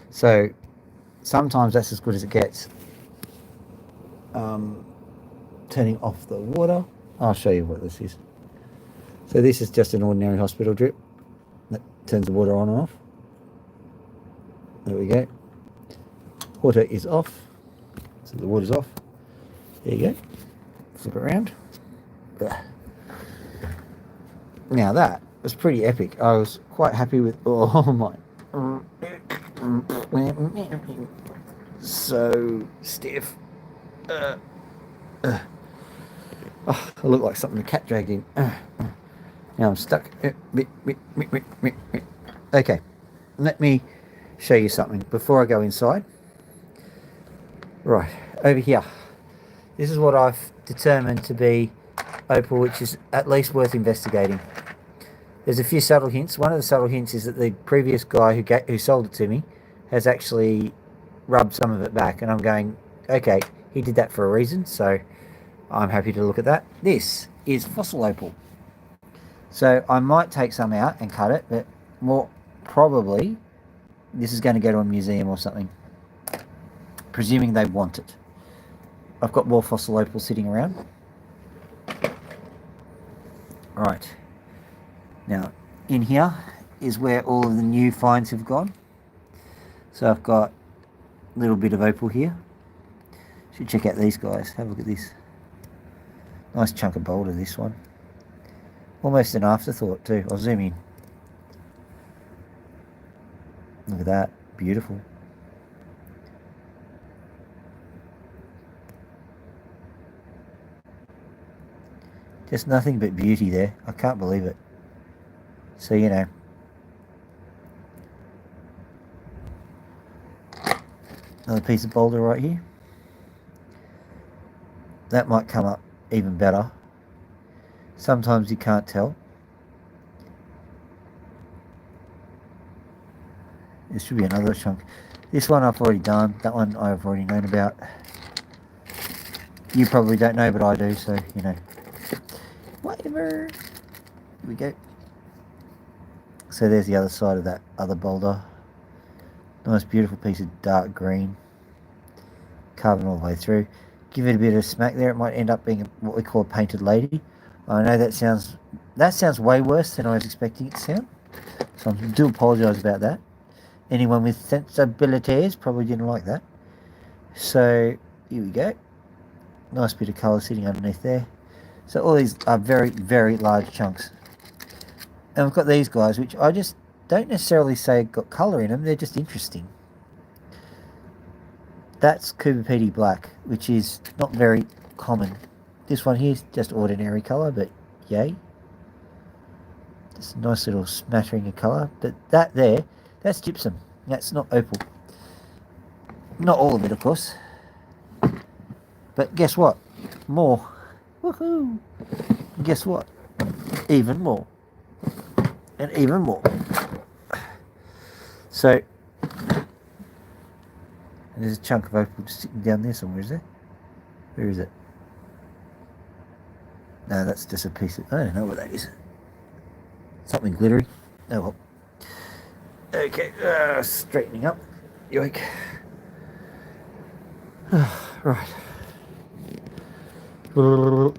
So sometimes that's as good as it gets. Turning off the water. I'll show you what this is. So this is just an ordinary hospital drip that turns the water on and off. There we go. Water is off. So the water's off. There you go. Flip it around. Now that was pretty epic. I was quite happy with, oh my, so stiff. Oh, I look like something the cat dragged in. Now I'm stuck. Okay, let me show you something before I go inside. Right, over here. This is what I've determined to be opal, which is at least worth investigating. There's a few subtle hints. One of the subtle hints is that the previous guy who sold it to me has actually rubbed some of it back, and I'm going, okay, he did that for a reason, so I'm happy to look at that. This is fossil opal. So I might take some out and cut it, but more probably this is going to go to a museum or something, presuming they want it. I've got more fossil opal sitting around. Right. Now, in here is where all of the new finds have gone. So I've got a little bit of opal here. Should check out these guys. Have a look at this. Nice chunk of boulder, this one. Almost an afterthought too. I'll zoom in. Look at that. Beautiful. Just nothing but beauty there. I can't believe it. So, you know. Another piece of boulder right here. That might come up even better. Sometimes you can't tell. There should be another chunk. This one I've already done. That one I've already known about. You probably don't know, but I do, so, you know. Whatever. Here we go. So there's the other side of that other boulder. Nice beautiful piece of dark green. Carving all the way through. Give it a bit of a smack there. It might end up being what we call a painted lady. I know that sounds way worse than I was expecting it to sound. So I do apologise about that. Anyone with sensibilities probably didn't like that. So here we go. Nice bit of colour sitting underneath there. So all these are very, very large chunks. And we've got these guys, which I just don't necessarily say got colour in them. They're just interesting. That's Cooper Black, which is not very common. This one here is just ordinary colour, but yay. Just a nice little smattering of colour. But that there, that's gypsum. That's not opal. Not all of it, of course. But guess what? More. Woohoo! Guess what? Even more. And even more. So, there's a chunk of opal sitting down there somewhere, is there? Where is it? No, that's just a piece of... I don't know what that is. Something glittery. Oh well. Okay, straightening up. Yoink. Right. I'll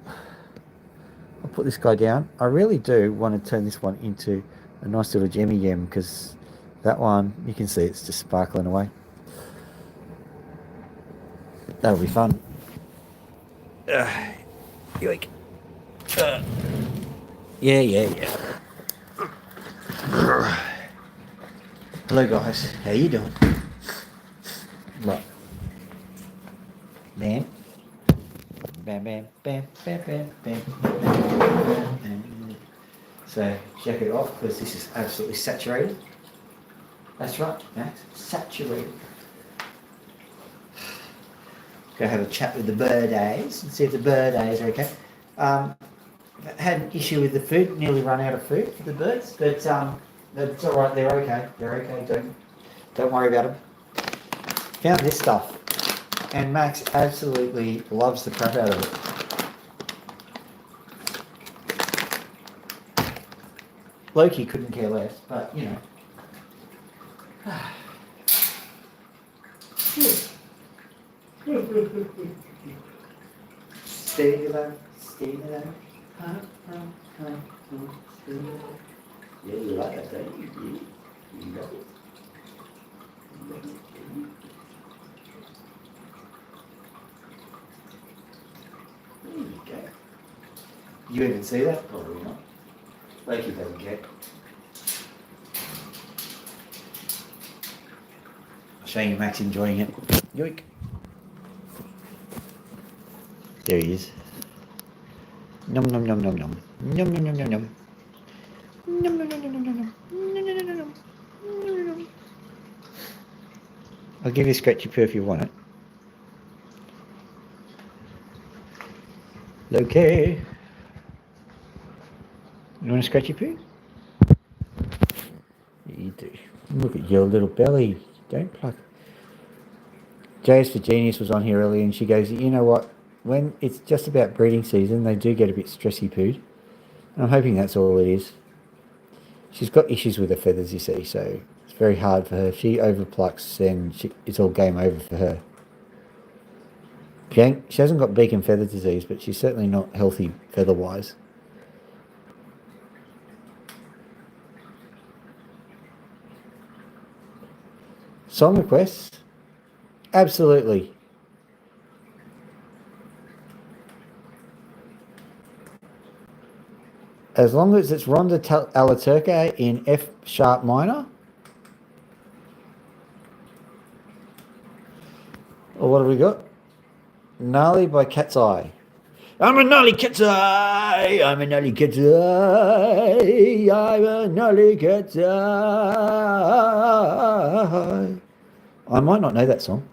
put this guy down. I really do want to turn this one into a nice little gemmy gem, because that one, you can see it's just sparkling away. That'll be fun. Yoink. Yeah. Hello guys, how you doing? Right. Bam. Bam, bam, bam, bam, bam, bam, bam, bam. So check it off, because this is absolutely saturated. That's right, Max, saturated. Go have a chat with the birdies and see if the birdies are okay. Had an issue with the food, nearly run out of food for the birds, but it's all right. They're okay. They're okay. Don't worry about them. Found this stuff, and Max absolutely loves the crap out of it. Loki couldn't care less, but you know. Stay alive. Yeah, you like that, don't you? You love it. There you go. You even see that? Probably not. Loki doesn't care. I'll show you Max enjoying it. Yoink. There he is. Nom nom nom nom nom. Nom nom nom nom nom. Nom nom nom nom nom nom. I'll give you a scratchy poo if you want it. Okay. You want a scratchy poo? You do. Look at your little belly. Don't pluck. JS for Genius was on here earlier, and she goes, you know what? When it's just about breeding season, they do get a bit stressy pooed. And I'm hoping that's all it is. She's got issues with her feathers, you see, so it's very hard for her. If she overplucks, then it's all game over for her. She hasn't got beak and feather disease, but she's certainly not healthy feather-wise. Song requests? Absolutely. As long as it's Ronda Alaturka in F sharp minor. Or what have we got? Gnarly by Cat's Eye. I'm a gnarly cat's eye. I'm a gnarly cat's eye. I'm a gnarly cat's eye. I might not know that song.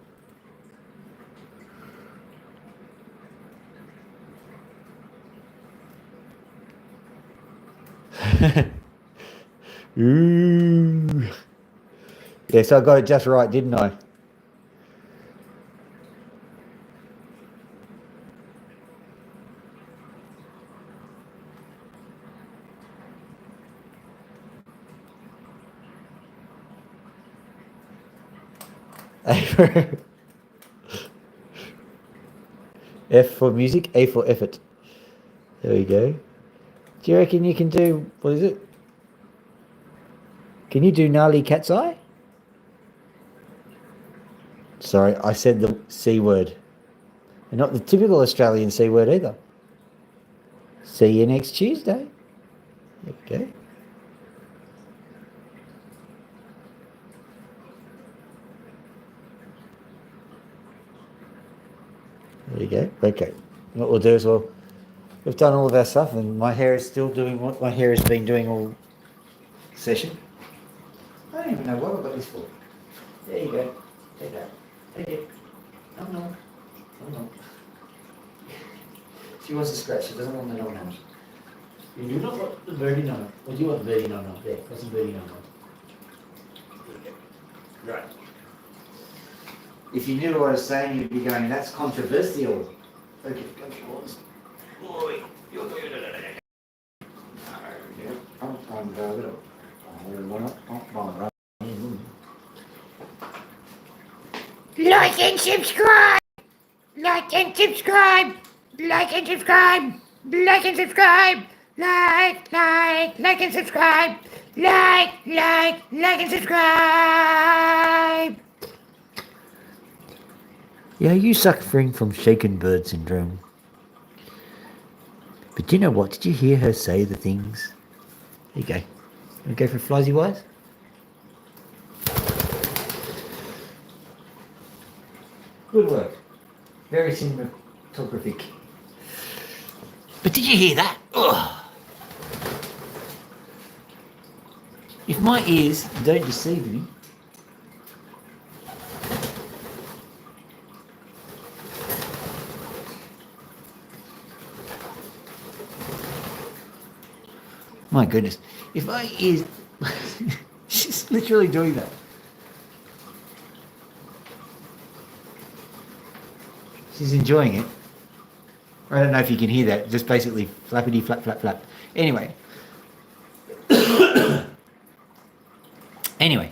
Ooh. Yeah, so I got it just right, didn't I? F for music, A for effort. There we go. Do you reckon you can do, what is it? Can you do gnarly cat's eye? Sorry, I said the C word. And not the typical Australian C word either. See you next Tuesday. Okay. There you go. Okay. What we'll do is we've done all of our stuff and my hair is still doing what my hair has been doing all session. I don't even know what I got this for. There you go. Take that. Take it. No, no. No, no. She wants to scratch. She doesn't want the nom-noms. You do not want the birdie nom-nom. Or do you want the birdie nom-nom? There. That's the birdie nom-nom. Right. If you knew what I was saying, you'd be going, that's controversial. Okay, like and subscribe! Like and subscribe! Like and subscribe! Like and subscribe! Like and subscribe! Like and subscribe! Yeah, you suffering from shaken bird syndrome. But you know what? Did you hear her say the things? There you go. Want to go for Flizy Wise? Good work. Very cinematographic. But did you hear that? Ugh. If my ears don't deceive me, my goodness, if my ears, she's literally doing that. She's enjoying it. I don't know if you can hear that. Just basically flappity flap flap flap. Anyway. Anyway.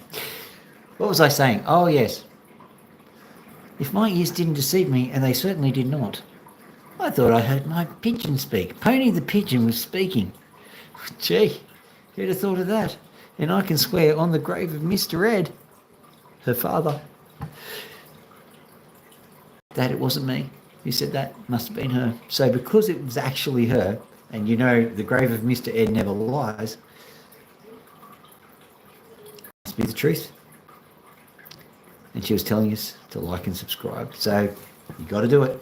What was I saying? Oh, yes. If my ears didn't deceive me, and they certainly did not, I thought I heard my pigeon speak. Pony the pigeon was speaking. Gee, who'd have thought of that? And I can swear on the grave of Mr. Ed, her father, that it wasn't me who said that. Must have been her. So because it was actually her, and you know the grave of Mr. Ed never lies, must be the truth. And she was telling us to like and subscribe. So you got to do it.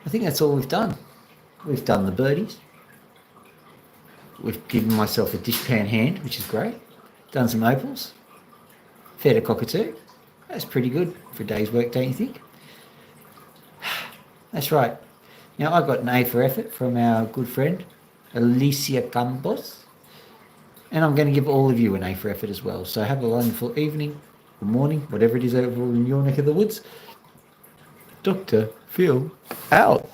I think that's all we've done. We've done the birdies. We've given myself a dishpan hand, which is great. Done some opals. Fed a cockatoo. That's pretty good for a day's work, don't you think? That's right. Now, I got an A for effort from our good friend, Alicia Campos. And I'm going to give all of you an A for effort as well. So have a wonderful evening or morning, whatever it is over in your neck of the woods. Dr. Phil out.